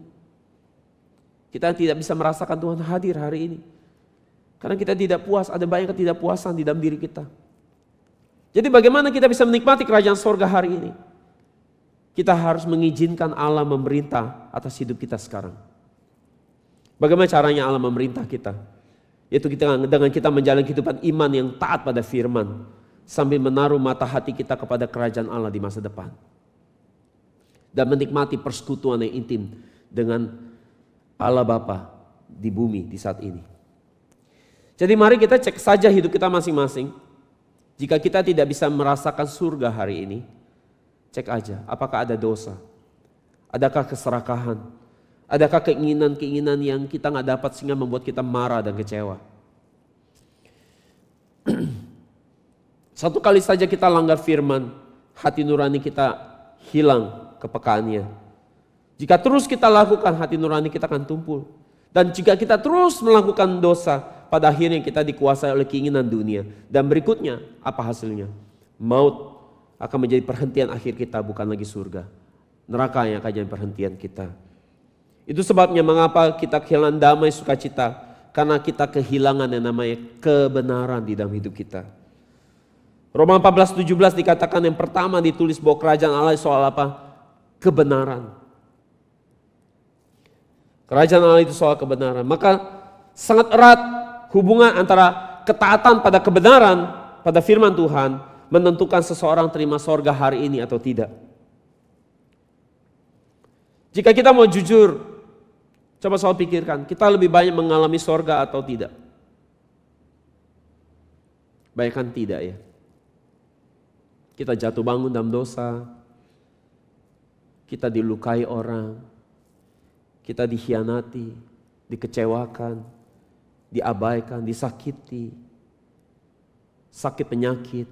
Kita tidak bisa merasakan Tuhan hadir hari ini. Karena kita tidak puas, ada banyak ketidakpuasan di dalam diri kita. Jadi bagaimana kita bisa menikmati kerajaan surga hari ini? Kita harus mengizinkan Allah memerintah atas hidup kita sekarang. Bagaimana caranya Allah memerintah kita? Yaitu dengan kita menjalani kehidupan iman yang taat pada firman. Sambil menaruh mata hati kita kepada kerajaan Allah di masa depan. Dan menikmati persekutuan yang intim dengan Allah Bapa di bumi di saat ini. Jadi mari kita cek saja hidup kita masing-masing. Jika kita tidak bisa merasakan surga hari ini, cek aja apakah ada dosa, adakah keserakahan, adakah keinginan-keinginan yang kita nggak dapat sehingga membuat kita marah dan kecewa. Satu kali saja kita langgar firman, hati nurani kita hilang kepekaannya. Jika terus kita lakukan, hati nurani kita akan tumpul. Dan jika kita terus melakukan dosa, pada akhirnya kita dikuasai oleh keinginan dunia. Dan berikutnya, apa hasilnya? Maut akan menjadi perhentian akhir kita, bukan lagi surga. Neraka yang akan jadi perhentian kita. Itu sebabnya mengapa kita kehilangan damai sukacita. Karena kita kehilangan yang namanya kebenaran di dalam hidup kita. Roma 14:17 dikatakan yang pertama ditulis bahwa kerajaan Allah soal apa? Kebenaran. Kerajaan Allah itu soal kebenaran. Maka sangat erat hubungan antara ketaatan pada kebenaran, pada firman Tuhan, menentukan seseorang terima sorga hari ini atau tidak. Jika kita mau jujur, coba soal pikirkan, kita lebih banyak mengalami sorga atau tidak? Bayangkan tidak ya. Kita jatuh bangun dalam dosa, kita dilukai orang, kita dikhianati, dikecewakan, diabaikan, disakiti, sakit penyakit,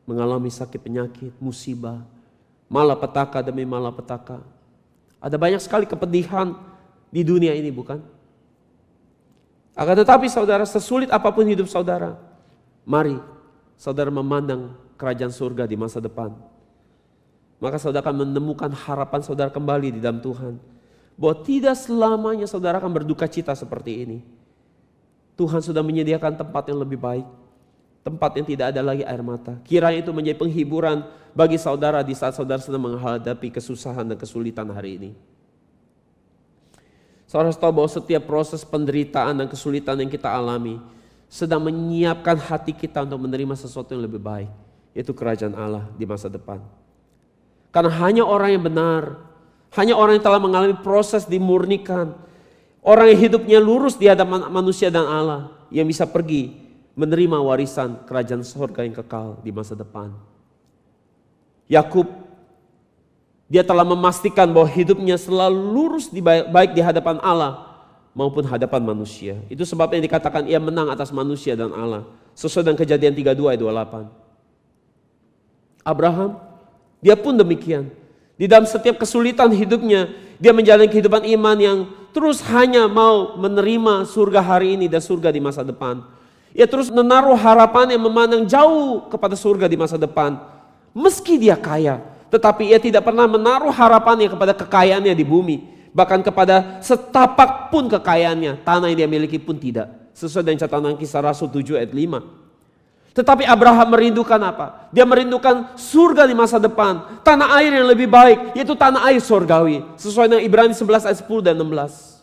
mengalami sakit penyakit, musibah, malapetaka demi malapetaka. Ada banyak sekali kepedihan di dunia ini, bukan? Akan tetapi saudara, sesulit apapun hidup saudara, mari saudara memandang kerajaan surga di masa depan. Maka saudara akan menemukan harapan saudara kembali di dalam Tuhan. Bahwa tidak selamanya saudara akan berduka cita seperti ini. Tuhan sudah menyediakan tempat yang lebih baik. Tempat yang tidak ada lagi air mata. Kiranya itu menjadi penghiburan bagi saudara di saat saudara sedang menghadapi kesusahan dan kesulitan hari ini. Saudara harus tahu bahwa setiap proses penderitaan dan kesulitan yang kita alami sedang menyiapkan hati kita untuk menerima sesuatu yang lebih baik. Yaitu kerajaan Allah di masa depan. Karena hanya orang yang benar, hanya orang yang telah mengalami proses dimurnikan, orang yang hidupnya lurus di hadapan manusia dan Allah, yang bisa pergi menerima warisan kerajaan surga yang kekal di masa depan. Yakub, dia telah memastikan bahwa hidupnya selalu lurus baik di hadapan Allah maupun hadapan manusia. Itu sebabnya dikatakan ia menang atas manusia dan Allah. Sesuai dengan Kejadian 32 ayat 28. Abraham, dia pun demikian. Di dalam setiap kesulitan hidupnya, dia menjalani kehidupan iman yang terus hanya mau menerima surga hari ini dan surga di masa depan. Ia terus menaruh harapan yang memandang jauh kepada surga di masa depan. Meski dia kaya, tetapi ia tidak pernah menaruh harapannya kepada kekayaannya di bumi. Bahkan kepada setapak pun kekayaannya, tanah yang dia miliki pun tidak. Sesuai dengan catatan Kisah Rasul 7 ayat 5. Tetapi Abraham merindukan apa? Dia merindukan surga di masa depan. Tanah air yang lebih baik, yaitu tanah air surgawi. Sesuai dengan Ibrani 11 ayat 10 dan 16.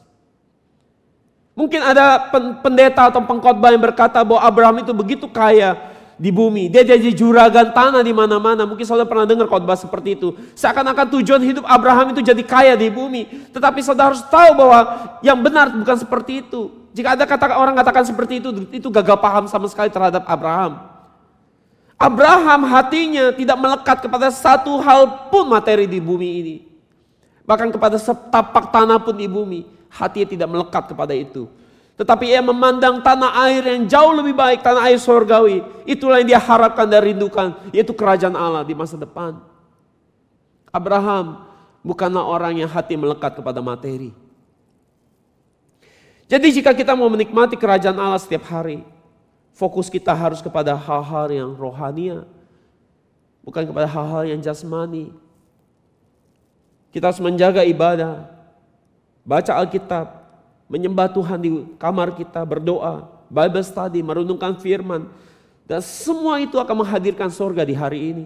Mungkin ada pendeta atau pengkhotbah yang berkata bahwa Abraham itu begitu kaya di bumi. Dia jadi juragan tanah di mana-mana. Mungkin saudara pernah dengar khotbah seperti itu. Seakan-akan tujuan hidup Abraham itu jadi kaya di bumi. Tetapi saudara harus tahu bahwa yang benar bukan seperti itu. Jika ada orang katakan seperti itu gagal paham sama sekali terhadap Abraham. Abraham hatinya tidak melekat kepada satu hal pun materi di bumi ini. Bahkan kepada setapak tanah pun di bumi. Hatinya tidak melekat kepada itu. Tetapi ia memandang tanah air yang jauh lebih baik, tanah air surgawi. Itulah yang dia harapkan dan rindukan, yaitu kerajaan Allah di masa depan. Abraham bukanlah orang yang hati melekat kepada materi. Jadi jika kita mau menikmati kerajaan Allah setiap hari, fokus kita harus kepada hal-hal yang rohania, bukan kepada hal-hal yang jasmani. Kita harus menjaga ibadah, baca Alkitab, menyembah Tuhan di kamar kita, berdoa, Bible study, merenungkan firman. Dan semua itu akan menghadirkan surga di hari ini.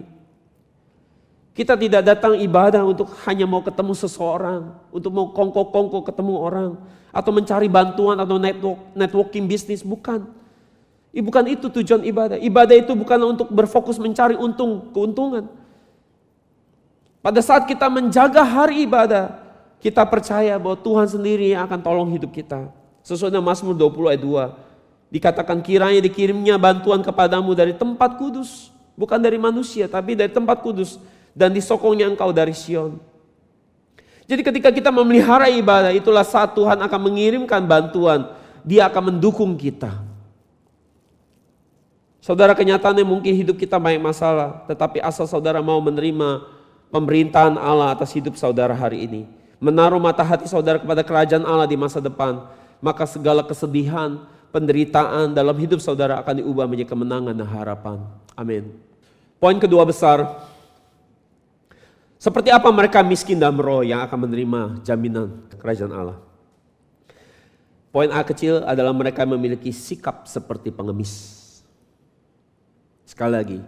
Kita tidak datang ibadah untuk hanya mau ketemu seseorang, untuk mau kongko-kongko ketemu orang, atau mencari bantuan atau networking bisnis, bukan. Bukan itu tujuan ibadah. Ibadah itu bukan untuk berfokus mencari keuntungan. Pada saat kita menjaga hari ibadah, kita percaya bahwa Tuhan sendiri yang akan tolong hidup kita. Sesuai dengan Mazmur 20 ayat 2. Dikatakan kiranya dikirimnya bantuan kepadamu dari tempat kudus. Bukan dari manusia, tapi dari tempat kudus. Dan disokongnya engkau dari Sion. Jadi ketika kita memelihara ibadah, itulah saat Tuhan akan mengirimkan bantuan. Dia akan mendukung kita. Saudara, kenyataannya mungkin hidup kita banyak masalah. Tetapi asal saudara mau menerima pemerintahan Allah atas hidup saudara hari ini. Menaruh mata hati saudara kepada kerajaan Allah di masa depan. Maka segala kesedihan, penderitaan dalam hidup saudara akan diubah menjadi kemenangan dan harapan. Amin. Poin kedua besar. Seperti apa mereka miskin dalam roh yang akan menerima jaminan kerajaan Allah? Poin A kecil adalah mereka memiliki sikap seperti pengemis. Sekali lagi,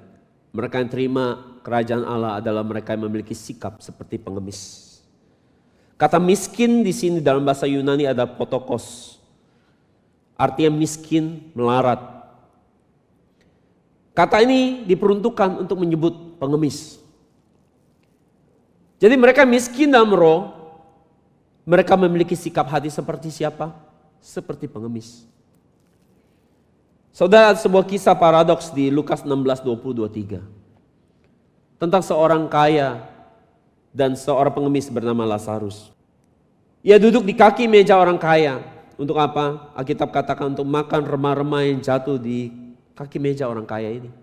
mereka yang terima kerajaan Allah adalah mereka yang memiliki sikap seperti pengemis. Kata miskin di sini dalam bahasa Yunani ada potokos. Artinya miskin, melarat. Kata ini diperuntukkan untuk menyebut pengemis. Jadi mereka miskin dalam roh, mereka memiliki sikap hati seperti siapa? Seperti pengemis. Saudara, sebuah kisah paradoks di Lukas 16:20-23. Tentang seorang kaya dan seorang pengemis bernama Lazarus. Ia duduk di kaki meja orang kaya. Untuk apa? Alkitab katakan untuk makan remah-remah yang jatuh di kaki meja orang kaya ini.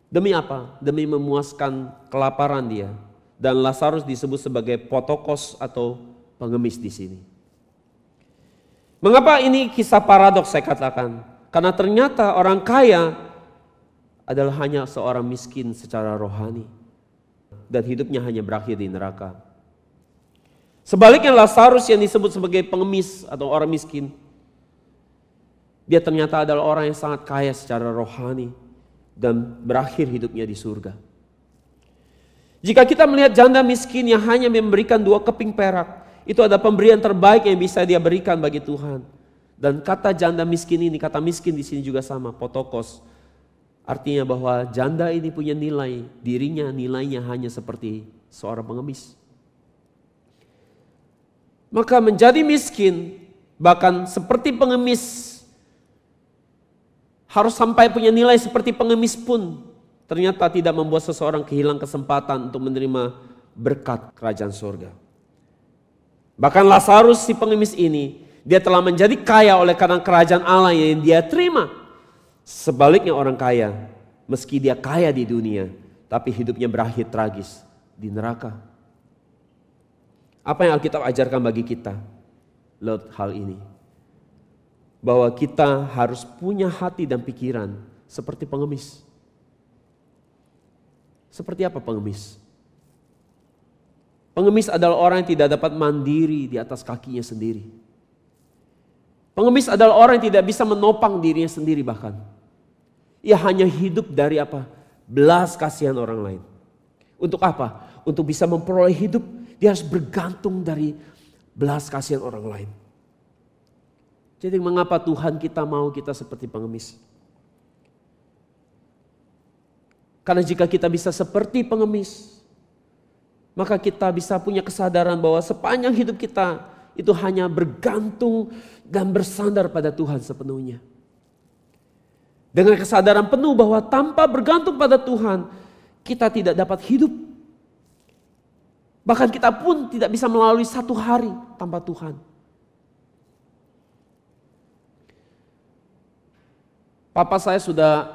Demi apa? Demi memuaskan kelaparan dia. Dan Lazarus disebut sebagai potokos atau pengemis di sini. Mengapa ini kisah paradoks saya katakan? Karena ternyata orang kaya adalah hanya seorang miskin secara rohani. Dan hidupnya hanya berakhir di neraka. Sebaliknya Lazarus yang disebut sebagai pengemis atau orang miskin. Dia ternyata adalah orang yang sangat kaya secara rohani. Dan berakhir hidupnya di surga. Jika kita melihat janda miskin yang hanya memberikan 2 keping perak, itu ada pemberian terbaik yang bisa dia berikan bagi Tuhan. Dan kata janda miskin ini, kata miskin di sini juga sama, potokos. Artinya bahwa janda ini punya nilai, dirinya nilainya hanya seperti seorang pengemis. Maka menjadi miskin, bahkan seperti pengemis, Harus sampai punya nilai seperti pengemis pun ternyata tidak membuat seseorang kehilangan kesempatan untuk menerima berkat kerajaan surga. Bahkan Lazarus si pengemis ini, dia telah menjadi kaya oleh karena kerajaan Allah yang dia terima. Sebaliknya orang kaya, meski dia kaya di dunia, tapi hidupnya berakhir tragis di neraka. Apa yang Alkitab ajarkan bagi kita lewat hal ini? Bahwa kita harus punya hati dan pikiran seperti pengemis. Seperti apa pengemis? Pengemis adalah orang yang tidak dapat mandiri di atas kakinya sendiri. Pengemis adalah orang yang tidak bisa menopang dirinya sendiri bahkan. Ia hanya hidup dari apa? Belas kasihan orang lain. Untuk apa? Untuk bisa memperoleh hidup, dia harus bergantung dari belas kasihan orang lain. Jadi mengapa Tuhan kita mau kita seperti pengemis? Karena jika kita bisa seperti pengemis, maka kita bisa punya kesadaran bahwa sepanjang hidup kita itu hanya bergantung dan bersandar pada Tuhan sepenuhnya. Dengan kesadaran penuh bahwa tanpa bergantung pada Tuhan, kita tidak dapat hidup. Bahkan kita pun tidak bisa melalui satu hari tanpa Tuhan. Papa saya sudah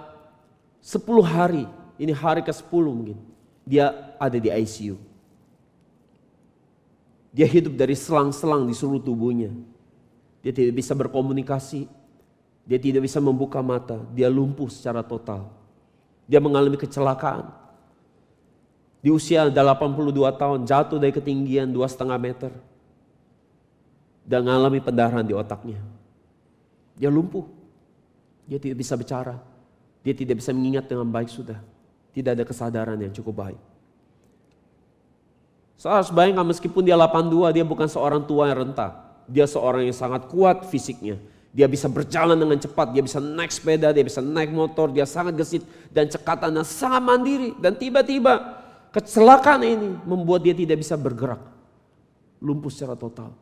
10 hari, ini hari ke-10 mungkin, dia ada di ICU. Dia hidup dari selang-selang di seluruh tubuhnya. Dia tidak bisa berkomunikasi, dia tidak bisa membuka mata, dia lumpuh secara total. Dia mengalami kecelakaan. Di usia 82 tahun jatuh dari ketinggian 2,5 meter. Dan mengalami pendarahan di otaknya. Dia lumpuh. Dia tidak bisa bicara. Dia tidak bisa mengingat dengan baik sudah. Tidak ada kesadaran yang cukup baik. Saya harus bayangkan meskipun dia 82, dia bukan seorang tua yang renta. Dia seorang yang sangat kuat fisiknya. Dia bisa berjalan dengan cepat, dia bisa naik sepeda, dia bisa naik motor, dia sangat gesit dan cekatannya sangat mandiri. Dan tiba-tiba kecelakaan ini membuat dia tidak bisa bergerak. Lumpuh secara total.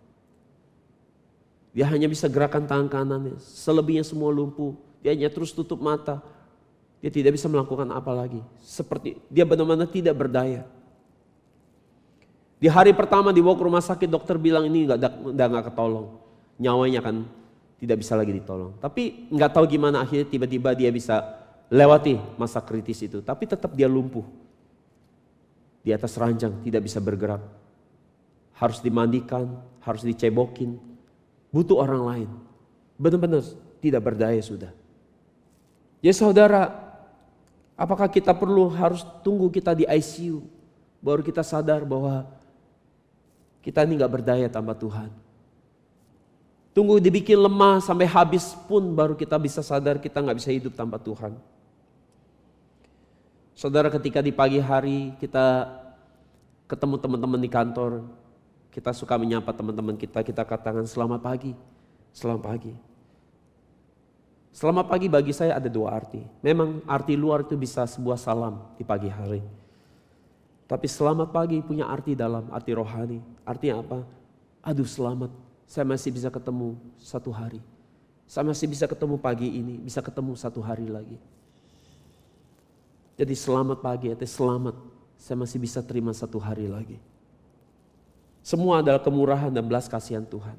Dia hanya bisa gerakan tangan kanannya, selebihnya semua lumpuh. Dia hanya terus tutup mata. Dia tidak bisa melakukan apa lagi. Seperti dia benar-benar tidak berdaya. Di hari pertama dibawa ke rumah sakit, dokter bilang ini udah gak ketolong. Nyawanya kan tidak bisa lagi ditolong. Tapi gak tahu gimana akhirnya tiba-tiba dia bisa lewati masa kritis itu. Tapi tetap dia lumpuh. Di atas ranjang, tidak bisa bergerak. Harus dimandikan, harus dicebokin. Butuh orang lain. Benar-benar tidak berdaya sudah. Ya saudara, apakah kita perlu harus tunggu kita di ICU baru kita sadar bahwa kita ini gak berdaya tanpa Tuhan? Tunggu dibikin lemah sampai habis pun baru kita bisa sadar kita gak bisa hidup tanpa Tuhan. Saudara, ketika di pagi hari kita ketemu teman-teman di kantor, kita suka menyapa teman-teman kita katakan selamat pagi, selamat pagi. Selamat pagi bagi saya ada dua arti. Memang arti luar itu bisa sebuah salam di pagi hari. Tapi selamat pagi punya arti dalam, arti rohani. Artinya apa? Aduh selamat, saya masih bisa ketemu satu hari. Saya masih bisa ketemu pagi ini, bisa ketemu satu hari lagi. Jadi selamat pagi, artinya selamat, saya masih bisa terima satu hari lagi. Semua adalah kemurahan dan belas kasihan Tuhan.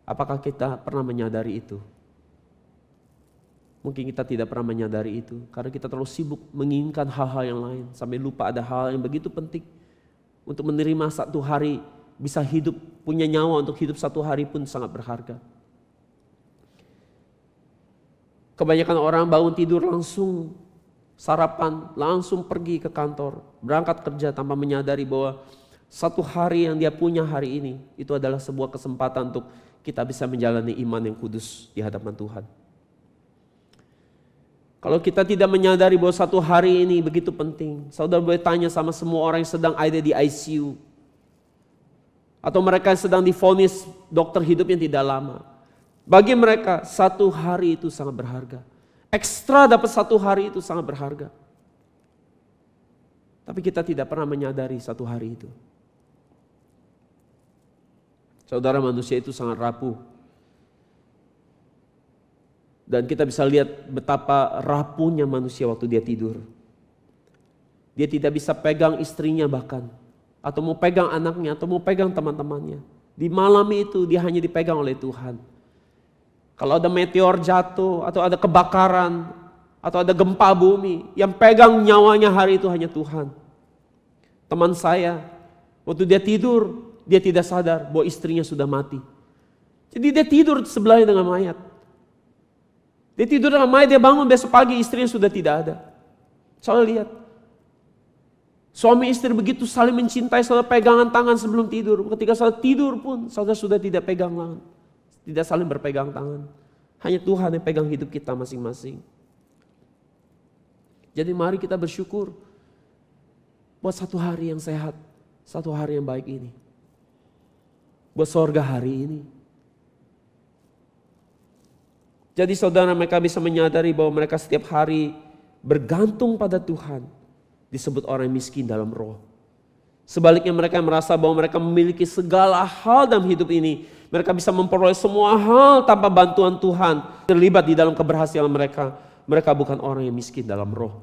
Apakah kita pernah menyadari itu? Mungkin kita tidak pernah menyadari itu karena kita terlalu sibuk menginginkan hal-hal yang lain sampai lupa ada hal yang begitu penting untuk menerima satu hari bisa hidup, punya nyawa untuk hidup satu hari pun sangat berharga. Kebanyakan orang bangun tidur langsung sarapan, langsung pergi ke kantor, berangkat kerja tanpa menyadari bahwa satu hari yang dia punya hari ini itu adalah sebuah kesempatan untuk kita bisa menjalani iman yang kudus di hadapan Tuhan. Kalau kita tidak menyadari bahwa satu hari ini begitu penting, saudara boleh tanya sama semua orang yang sedang ada di ICU. Atau mereka yang sedang divonis dokter hidupnya tidak lama. Bagi mereka satu hari itu sangat berharga. Ekstra dapat satu hari itu sangat berharga. Tapi kita tidak pernah menyadari satu hari itu. Saudara, manusia itu sangat rapuh. Dan kita bisa lihat betapa rapuhnya manusia waktu dia tidur. Dia tidak bisa pegang istrinya bahkan. Atau mau pegang anaknya, atau mau pegang teman-temannya. Di malam itu dia hanya dipegang oleh Tuhan. Kalau ada meteor jatuh, atau ada kebakaran, atau ada gempa bumi, yang pegang nyawanya hari itu hanya Tuhan. Teman saya, waktu dia tidur, dia tidak sadar bahwa istrinya sudah mati. Jadi dia tidur sebelahnya dengan mayat. Dia tidur dengan mayat, dia bangun besok pagi istrinya sudah tidak ada. Soalnya lihat. Suami istri begitu saling mencintai, saudara pegangan tangan sebelum tidur. Ketika saudara tidur pun, saudara sudah tidak pegang tangan. Tidak saling berpegang tangan. Hanya Tuhan yang pegang hidup kita masing-masing. Jadi mari kita bersyukur buat satu hari yang sehat, satu hari yang baik ini. Buat sorga hari ini. Jadi saudara, mereka bisa menyadari bahwa mereka setiap hari bergantung pada Tuhan. Disebut orang miskin dalam roh. Sebaliknya mereka merasa bahwa mereka memiliki segala hal dalam hidup ini. Mereka bisa memperoleh semua hal tanpa bantuan Tuhan. Terlibat di dalam keberhasilan mereka. Mereka bukan orang yang miskin dalam roh.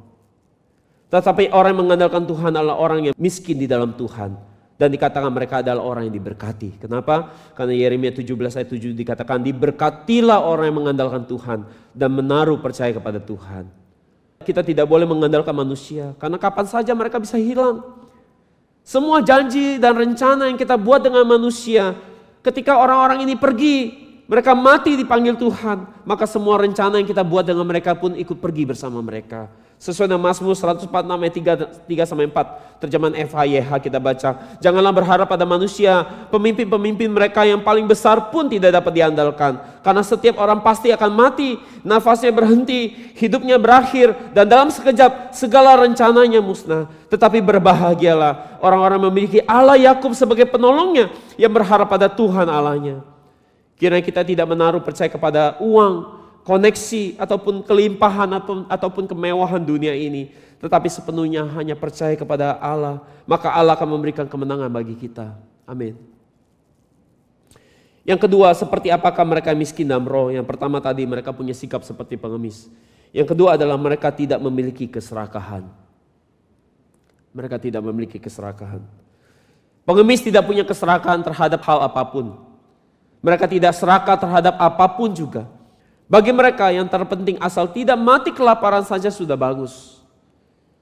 Tetapi orang yang mengandalkan Tuhan adalah orang yang miskin di dalam Tuhan. Dan dikatakan mereka adalah orang yang diberkati. Kenapa? Karena Yeremia 17 ayat 7 dikatakan, diberkatilah orang yang mengandalkan Tuhan dan menaruh percaya kepada Tuhan. Kita tidak boleh mengandalkan manusia, karena kapan saja mereka bisa hilang. Semua janji dan rencana yang kita buat dengan manusia, ketika orang-orang ini pergi, mereka mati dipanggil Tuhan, maka semua rencana yang kita buat dengan mereka pun ikut pergi bersama mereka. Sesuai dengan Mazmur 146 ayat 3-4, terjemahan FHYH kita baca. Janganlah berharap pada manusia, pemimpin-pemimpin mereka yang paling besar pun tidak dapat diandalkan. Karena setiap orang pasti akan mati, nafasnya berhenti, hidupnya berakhir, dan dalam sekejap segala rencananya musnah. Tetapi berbahagialah orang-orang memiliki Allah Yakub sebagai penolongnya, yang berharap pada Tuhan Allahnya. Kiranya kita tidak menaruh percaya kepada uang, koneksi, ataupun kelimpahan ataupun kemewahan dunia ini, tetapi sepenuhnya hanya percaya kepada Allah, maka Allah akan memberikan kemenangan bagi kita. Amin. Yang kedua, seperti apakah mereka miskin dalam roh? Yang pertama tadi, mereka punya sikap seperti pengemis. Yang kedua adalah mereka tidak memiliki keserakahan. Mereka tidak memiliki keserakahan. Pengemis tidak punya keserakahan terhadap hal apapun. Mereka tidak serakah terhadap apapun juga. Bagi mereka yang terpenting asal tidak mati kelaparan saja sudah bagus.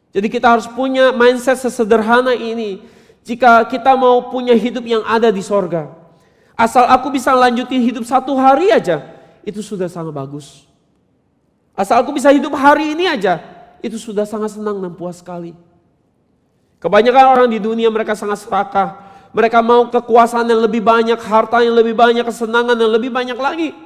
Jadi kita harus punya mindset sesederhana ini. Jika kita mau punya hidup yang ada di sorga. Asal aku bisa lanjutin hidup satu hari aja, itu sudah sangat bagus. Asal aku bisa hidup hari ini aja, itu sudah sangat senang dan puas sekali. Kebanyakan orang di dunia mereka sangat serakah. Mereka mau kekuasaan yang lebih banyak, harta yang lebih banyak, kesenangan yang lebih banyak lagi.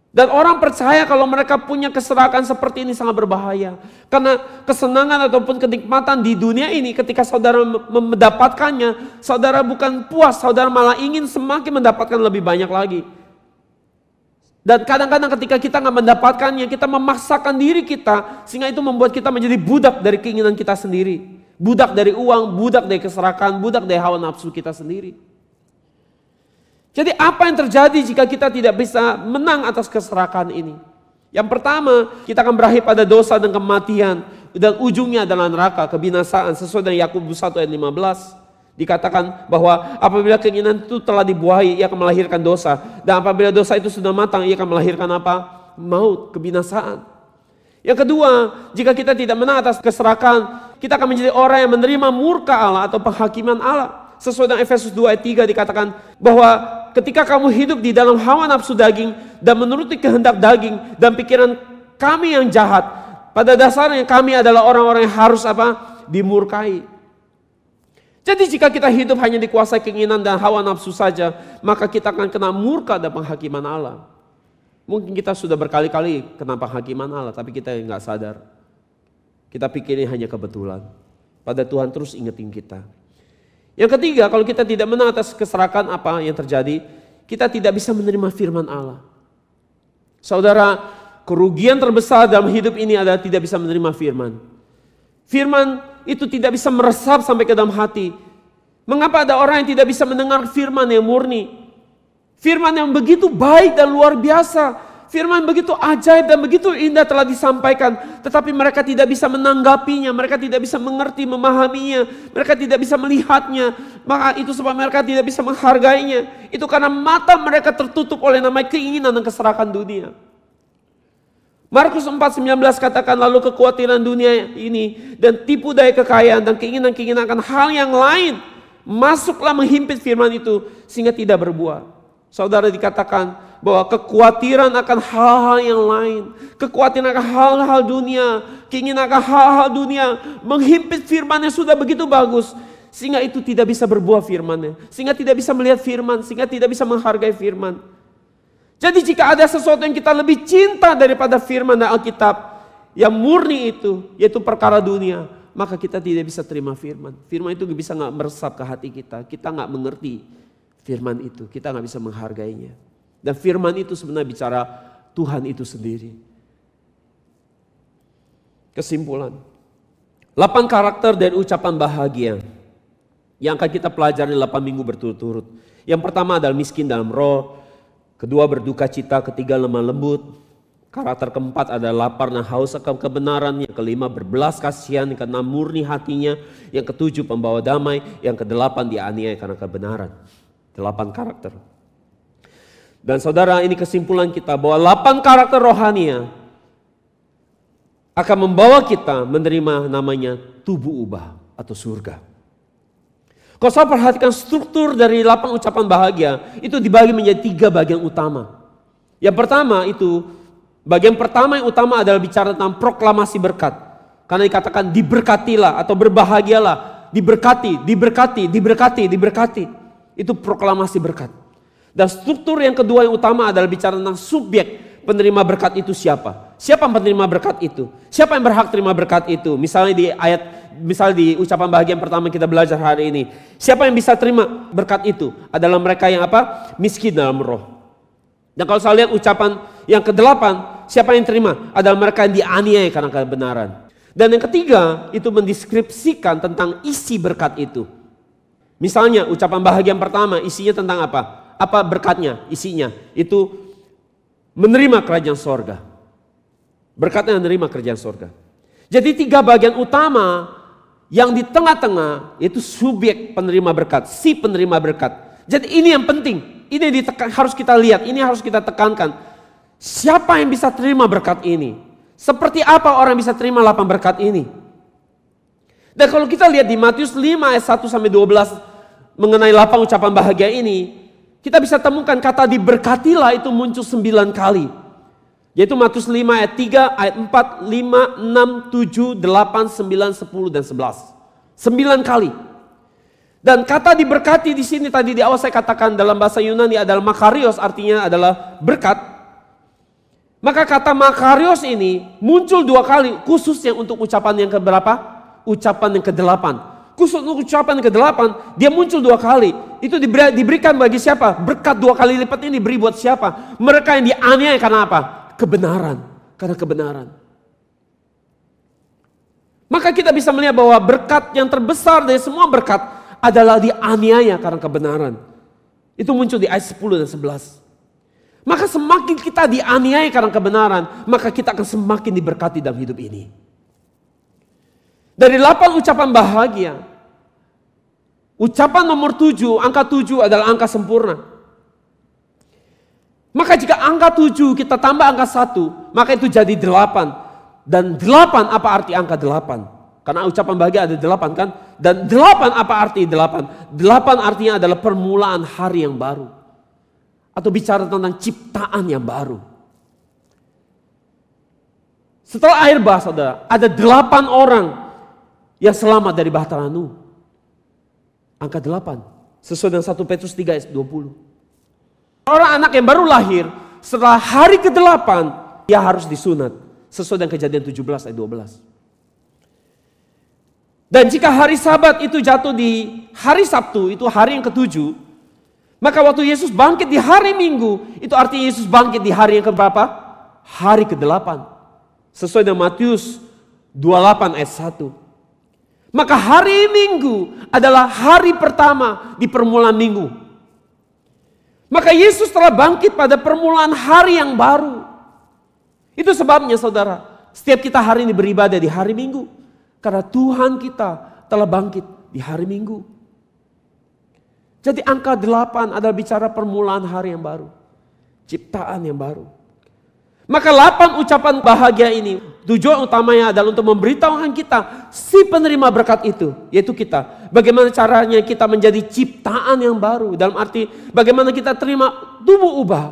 Dan orang percaya kalau mereka punya keserakahan seperti ini sangat berbahaya. Karena kesenangan ataupun kenikmatan di dunia ini ketika saudara mendapatkannya, saudara bukan puas, saudara malah ingin semakin mendapatkan lebih banyak lagi. Dan kadang-kadang ketika kita nggak mendapatkannya, kita memaksakan diri kita, sehingga itu membuat kita menjadi budak dari keinginan kita sendiri. Budak dari uang, budak dari keserakahan, budak dari hawa nafsu kita sendiri. Jadi apa yang terjadi jika kita tidak bisa menang atas keserakahan ini? Yang pertama, kita akan berakhir pada dosa dan kematian. Dan ujungnya adalah neraka, kebinasaan. Sesuai dengan Yakobus 1 ayat 15. Dikatakan bahwa apabila keinginan itu telah dibuahi, ia akan melahirkan dosa. Dan apabila dosa itu sudah matang, ia akan melahirkan apa? Maut, kebinasaan. Yang kedua, jika kita tidak menang atas keserakahan, kita akan menjadi orang yang menerima murka Allah atau penghakiman Allah. Sesuai dengan Efesus 2 ayat 3 dikatakan bahwa ketika kamu hidup di dalam hawa nafsu daging dan menuruti kehendak daging dan pikiran kami yang jahat, pada dasarnya kami adalah orang-orang yang harus apa? Dimurkai. Jadi jika kita hidup hanya dikuasai keinginan dan hawa nafsu saja, maka kita akan kena murka dan penghakiman Allah. Mungkin kita sudah berkali-kali kena penghakiman Allah, tapi kita nggak sadar. Kita pikir ini hanya kebetulan. Pada Tuhan terus ingetin kita. Yang ketiga, kalau kita tidak menang atas keserakahan, apa yang terjadi? Kita tidak bisa menerima firman Allah. Saudara, kerugian terbesar dalam hidup ini adalah tidak bisa menerima firman. Firman itu tidak bisa meresap sampai ke dalam hati. Mengapa ada orang yang tidak bisa mendengar firman yang murni? Firman yang begitu baik dan luar biasa. Firman begitu ajaib dan begitu indah telah disampaikan. Tetapi mereka tidak bisa menanggapinya. Mereka tidak bisa mengerti, memahaminya. Mereka tidak bisa melihatnya. Maka itu sebab mereka tidak bisa menghargainya. Itu karena mata mereka tertutup oleh namanya keinginan dan keserakan dunia. Markus 4:19 katakan, lalu kekhawatiran dunia ini dan tipu daya kekayaan dan keinginan-keinginan akan hal yang lain masuklah menghimpit firman itu sehingga tidak berbuah. Saudara, dikatakan bahwa kekhawatiran akan hal-hal yang lain, kekhawatiran akan hal-hal dunia, keinginan akan hal-hal dunia menghimpit firman yang sudah begitu bagus, sehingga itu tidak bisa berbuah firman-nya, sehingga tidak bisa melihat firman, sehingga tidak bisa menghargai firman. Jadi jika ada sesuatu yang kita lebih cinta daripada firman dan Alkitab yang murni itu, yaitu perkara dunia, maka kita tidak bisa terima firman. Firman itu bisa nggak meresap ke hati kita nggak mengerti firman itu, kita nggak bisa menghargainya. Dan firman itu sebenarnya bicara Tuhan itu sendiri. Kesimpulan, 8 karakter dari ucapan bahagia yang akan kita pelajari 8 minggu berturut-turut. Yang pertama adalah miskin dalam roh, kedua berduka cita, ketiga lemah lembut, karakter keempat adalah lapar dan haus akan kebenaran, yang kelima berbelas kasihan, yang keenam murni hatinya, yang ketujuh pembawa damai, yang kedelapan dianiaya karena kebenaran. 8 karakter. Dan saudara, ini kesimpulan kita bahwa 8 karakter rohania akan membawa kita menerima namanya tubuh ubah atau surga. Kalau saya perhatikan struktur dari 8 ucapan bahagia itu dibagi menjadi 3 bagian utama. Yang pertama itu, bagian pertama yang utama adalah bicara tentang proklamasi berkat. Karena dikatakan diberkatilah atau berbahagialah, diberkati, diberkati, diberkati, diberkati. Itu proklamasi berkat. Dan struktur yang kedua yang utama adalah bicara tentang subjek penerima berkat itu siapa. Siapa penerima berkat itu? Siapa yang berhak terima berkat itu? Misalnya di ucapan bahagia yang pertama kita belajar hari ini. Siapa yang bisa terima berkat itu? Adalah mereka yang apa? Miskin dalam roh. Dan kalau saya lihat ucapan yang ke-8, siapa yang terima? Adalah mereka yang dianiaya karena kebenaran. Dan yang ketiga itu mendeskripsikan tentang isi berkat itu. Misalnya ucapan bahagia yang pertama isinya tentang apa? Apa berkatnya? Isinya itu menerima kerajaan sorga. Berkatnya menerima kerajaan sorga. Jadi 3 bagian utama yang di tengah-tengah yaitu subjek penerima berkat, si penerima berkat. Jadi ini yang penting, ini harus kita lihat, ini harus kita tekankan. Siapa yang bisa terima berkat ini? Seperti apa orang bisa terima 8 berkat ini? Dan kalau kita lihat di Matius 5 ayat 1-12 mengenai 8 ucapan bahagia ini, kita bisa temukan kata diberkatilah itu muncul 9 kali. Yaitu Matius 5 ayat 3, ayat 4, 5, 6, 7, 8, 9, 10 dan 11. 9 kali. Dan kata diberkati di sini tadi di awal saya katakan dalam bahasa Yunani adalah makarios, artinya adalah berkat. Maka kata makarios ini muncul 2 kali khususnya untuk ucapan yang keberapa? Ucapan yang ke-8. Khusus untuk ucapan yang ke-8 dia muncul 2 kali. Itu diberikan bagi siapa? Berkat 2 kali lipat ini diberi buat siapa? Mereka yang dianiaya karena apa? Kebenaran. Karena kebenaran. Maka kita bisa melihat bahwa berkat yang terbesar dari semua berkat adalah dianiaya karena kebenaran. Itu muncul di ayat 10 dan 11. Maka semakin kita dianiaya karena kebenaran, maka kita akan semakin diberkati dalam hidup ini. Dari 8 ucapan bahagia, ucapan nomor 7, angka 7 adalah angka sempurna. Maka jika angka 7 kita tambah angka 1, maka itu jadi 8. Dan 8 apa arti angka 8? Karena ucapan bahagia ada 8 kan? Dan 8 apa arti 8? 8 artinya adalah permulaan hari yang baru. Atau bicara tentang ciptaan yang baru. Setelah akhir bah saudara, ada 8 orang yang selamat dari bahtera Nuh. Angka 8. Sesuai dengan 1 Petrus 3 ayat 20. Orang anak yang baru lahir, setelah hari ke-8, dia harus disunat. Sesuai dengan Kejadian 17 ayat 12. Dan jika hari Sabat itu jatuh di hari Sabtu, itu hari yang ke-7, maka waktu Yesus bangkit di hari Minggu, itu artinya Yesus bangkit di hari yang ke-berapa? Hari ke-8. Sesuai dengan Matius 28 ayat 1. Maka hari Minggu adalah hari pertama di permulaan minggu. Maka Yesus telah bangkit pada permulaan hari yang baru. Itu sebabnya saudara, setiap kita hari ini beribadah di hari Minggu. Karena Tuhan kita telah bangkit di hari Minggu. Jadi angka 8 adalah bicara permulaan hari yang baru. Ciptaan yang baru. Maka 8 ucapan bahagia ini, tujuan utamanya adalah untuk memberitahukan kita si penerima berkat itu, yaitu kita. Bagaimana caranya kita menjadi ciptaan yang baru. Dalam arti bagaimana kita terima tubuh ubah.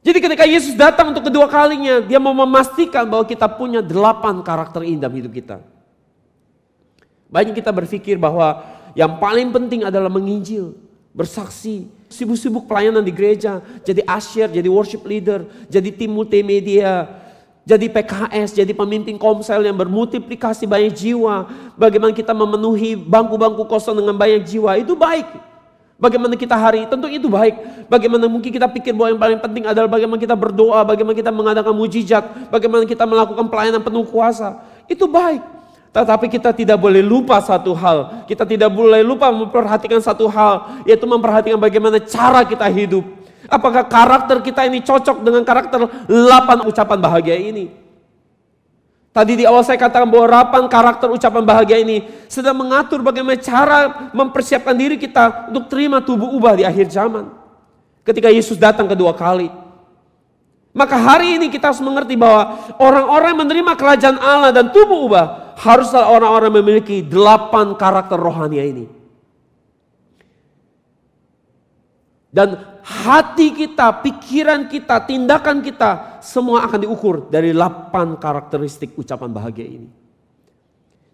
Jadi ketika Yesus datang untuk kedua kalinya, dia mau memastikan bahwa kita punya 8 karakter indah dalam hidup kita. Banyak kita berpikir bahwa yang paling penting adalah menginjil, bersaksi, sibuk-sibuk pelayanan di gereja, jadi usher, jadi worship leader, jadi tim multimedia, jadi PKS, jadi pemimpin komsel yang bermultiplikasi banyak jiwa. Bagaimana kita memenuhi bangku-bangku kosong dengan banyak jiwa, itu baik. Bagaimana kita hari, tentu itu baik. Bagaimana mungkin kita pikir bahwa yang paling penting adalah bagaimana kita berdoa, bagaimana kita mengadakan mujizat, bagaimana kita melakukan pelayanan penuh kuasa. Itu baik. Tetapi kita tidak boleh lupa satu hal. Kita tidak boleh lupa memperhatikan satu hal, yaitu memperhatikan bagaimana cara kita hidup. Apakah karakter kita ini cocok dengan karakter 8 ucapan bahagia ini? Tadi di awal saya katakan bahwa 8 karakter ucapan bahagia ini sedang mengatur bagaimana cara mempersiapkan diri kita untuk terima tubuh ubah di akhir zaman. Ketika Yesus datang kedua kali. Maka hari ini kita harus mengerti bahwa orang-orang yang menerima kerajaan Allah dan tubuh ubah haruslah orang-orang yang memiliki 8 karakter rohani ini. Dan hati kita, pikiran kita, tindakan kita semua akan diukur dari 8 karakteristik ucapan bahagia ini.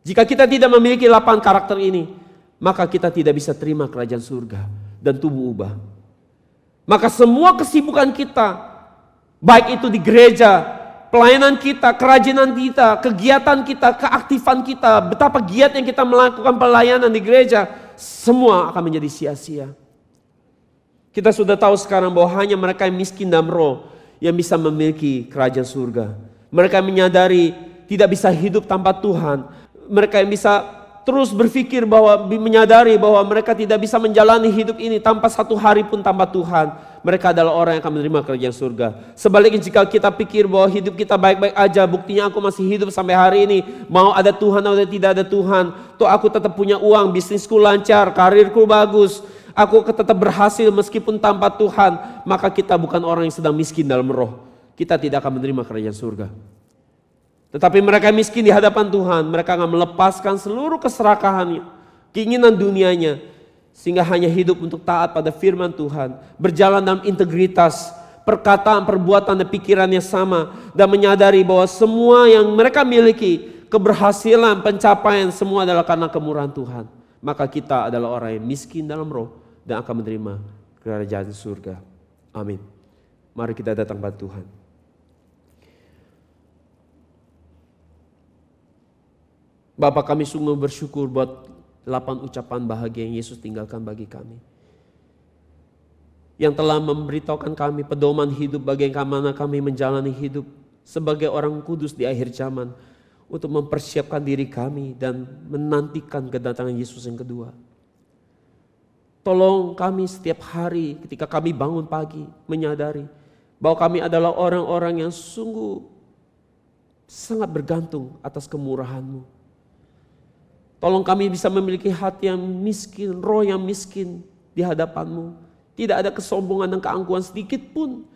Jika kita tidak memiliki 8 karakter ini, maka kita tidak bisa terima kerajaan surga dan tubuh ubah. Maka semua kesibukan kita, baik itu di gereja, pelayanan kita, kerajinan kita, kegiatan kita, keaktifan kita, betapa giatnya kita melakukan pelayanan di gereja, semua akan menjadi sia-sia. Kita sudah tahu sekarang bahwa hanya mereka yang miskin dalam roh yang bisa memiliki kerajaan surga. Mereka yang menyadari tidak bisa hidup tanpa Tuhan. Mereka yang bisa terus berpikir bahwa menyadari bahwa mereka tidak bisa menjalani hidup ini tanpa satu hari pun tanpa Tuhan. Mereka adalah orang yang akan menerima kerajaan surga. Sebaliknya jika kita pikir bahwa hidup kita baik-baik aja, buktinya aku masih hidup sampai hari ini. Mau ada Tuhan atau tidak ada Tuhan, toh aku tetap punya uang, bisnisku lancar, karirku bagus. Aku tetap berhasil meskipun tanpa Tuhan. Maka kita bukan orang yang sedang miskin dalam roh. Kita tidak akan menerima kerajaan surga. Tetapi mereka miskin di hadapan Tuhan. Mereka akan melepaskan seluruh keserakahannya, keinginan dunianya, sehingga hanya hidup untuk taat pada firman Tuhan. Berjalan dalam integritas, perkataan, perbuatan dan pikirannya sama. Dan menyadari bahwa semua yang mereka miliki, keberhasilan, pencapaian, semua adalah karena kemurahan Tuhan. Maka kita adalah orang yang miskin dalam roh dan akan menerima kerajaan surga. Amin. Mari kita datang pada Tuhan. Bapa, kami sungguh bersyukur buat 8 ucapan bahagia yang Yesus tinggalkan bagi kami. Yang telah memberitahukan kami pedoman hidup bagaimana kami menjalani hidup sebagai orang kudus di akhir zaman. Untuk mempersiapkan diri kami dan menantikan kedatangan Yesus yang kedua. Tolong kami setiap hari ketika kami bangun pagi menyadari bahwa kami adalah orang-orang yang sungguh sangat bergantung atas kemurahan-Mu. Tolong kami bisa memiliki hati yang miskin, roh yang miskin di hadapan-Mu. Tidak ada kesombongan dan keangkuhan sedikit pun.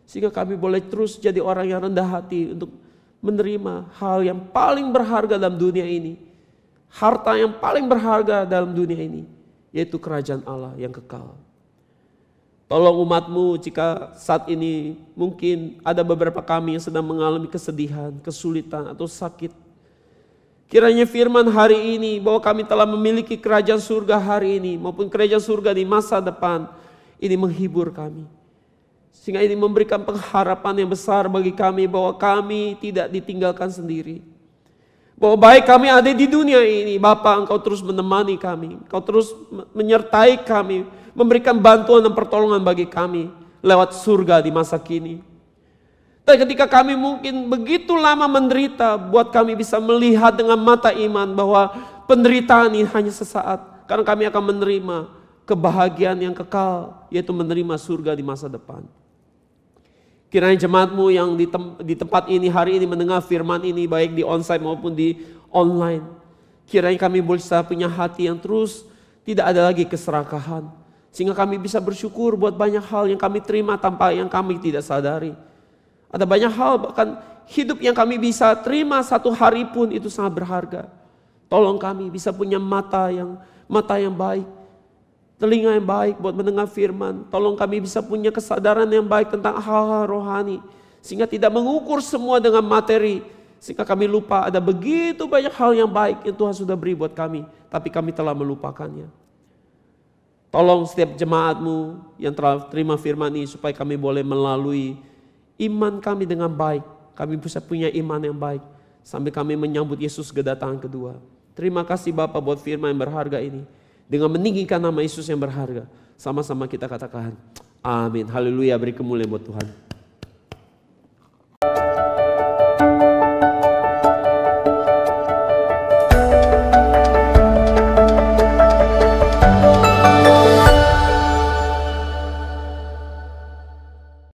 Sehingga kami boleh terus jadi orang yang rendah hati untuk menerima hal yang paling berharga dalam dunia ini. Harta yang paling berharga dalam dunia ini. Yaitu kerajaan Allah yang kekal. Tolong umat-Mu jika saat ini mungkin ada beberapa kami yang sedang mengalami kesedihan, kesulitan atau sakit. Kiranya firman hari ini bahwa kami telah memiliki kerajaan surga hari ini maupun kerajaan surga di masa depan ini menghibur kami. Sehingga ini memberikan pengharapan yang besar bagi kami bahwa kami tidak ditinggalkan sendiri. Bahwa baik kami ada di dunia ini, Bapa, Engkau terus menemani kami. Engkau terus menyertai kami, memberikan bantuan dan pertolongan bagi kami lewat surga di masa kini. Dan ketika kami mungkin begitu lama menderita, buat kami bisa melihat dengan mata iman bahwa penderitaan ini hanya sesaat. Karena kami akan menerima kebahagiaan yang kekal, yaitu menerima surga di masa depan. Kiranya jemaatmu yang di tempat ini hari ini mendengar firman ini, baik di onsite maupun di online. Kiranya kami bisa punya hati yang terus tidak ada lagi keserakahan. Sehingga kami bisa bersyukur buat banyak hal yang kami terima tanpa yang kami tidak sadari. Ada banyak hal, bahkan hidup yang kami bisa terima satu hari pun itu sangat berharga. Tolong kami bisa punya mata yang baik, telinga yang baik buat mendengar firman. Tolong kami bisa punya kesadaran yang baik tentang hal-hal rohani, sehingga tidak mengukur semua dengan materi, sehingga kami lupa ada begitu banyak hal yang baik yang Tuhan sudah beri buat kami, tapi kami telah melupakannya. Tolong setiap jemaatmu yang telah terima firman ini supaya kami boleh melalui iman kami dengan baik. Kami bisa punya iman yang baik sampai kami menyambut Yesus kedatangan kedua. Terima kasih Bapa buat firman yang berharga ini. Dengan meninggikan nama Yesus yang berharga, sama-sama kita katakan amin. Haleluya, beri kemuliaan buat Tuhan.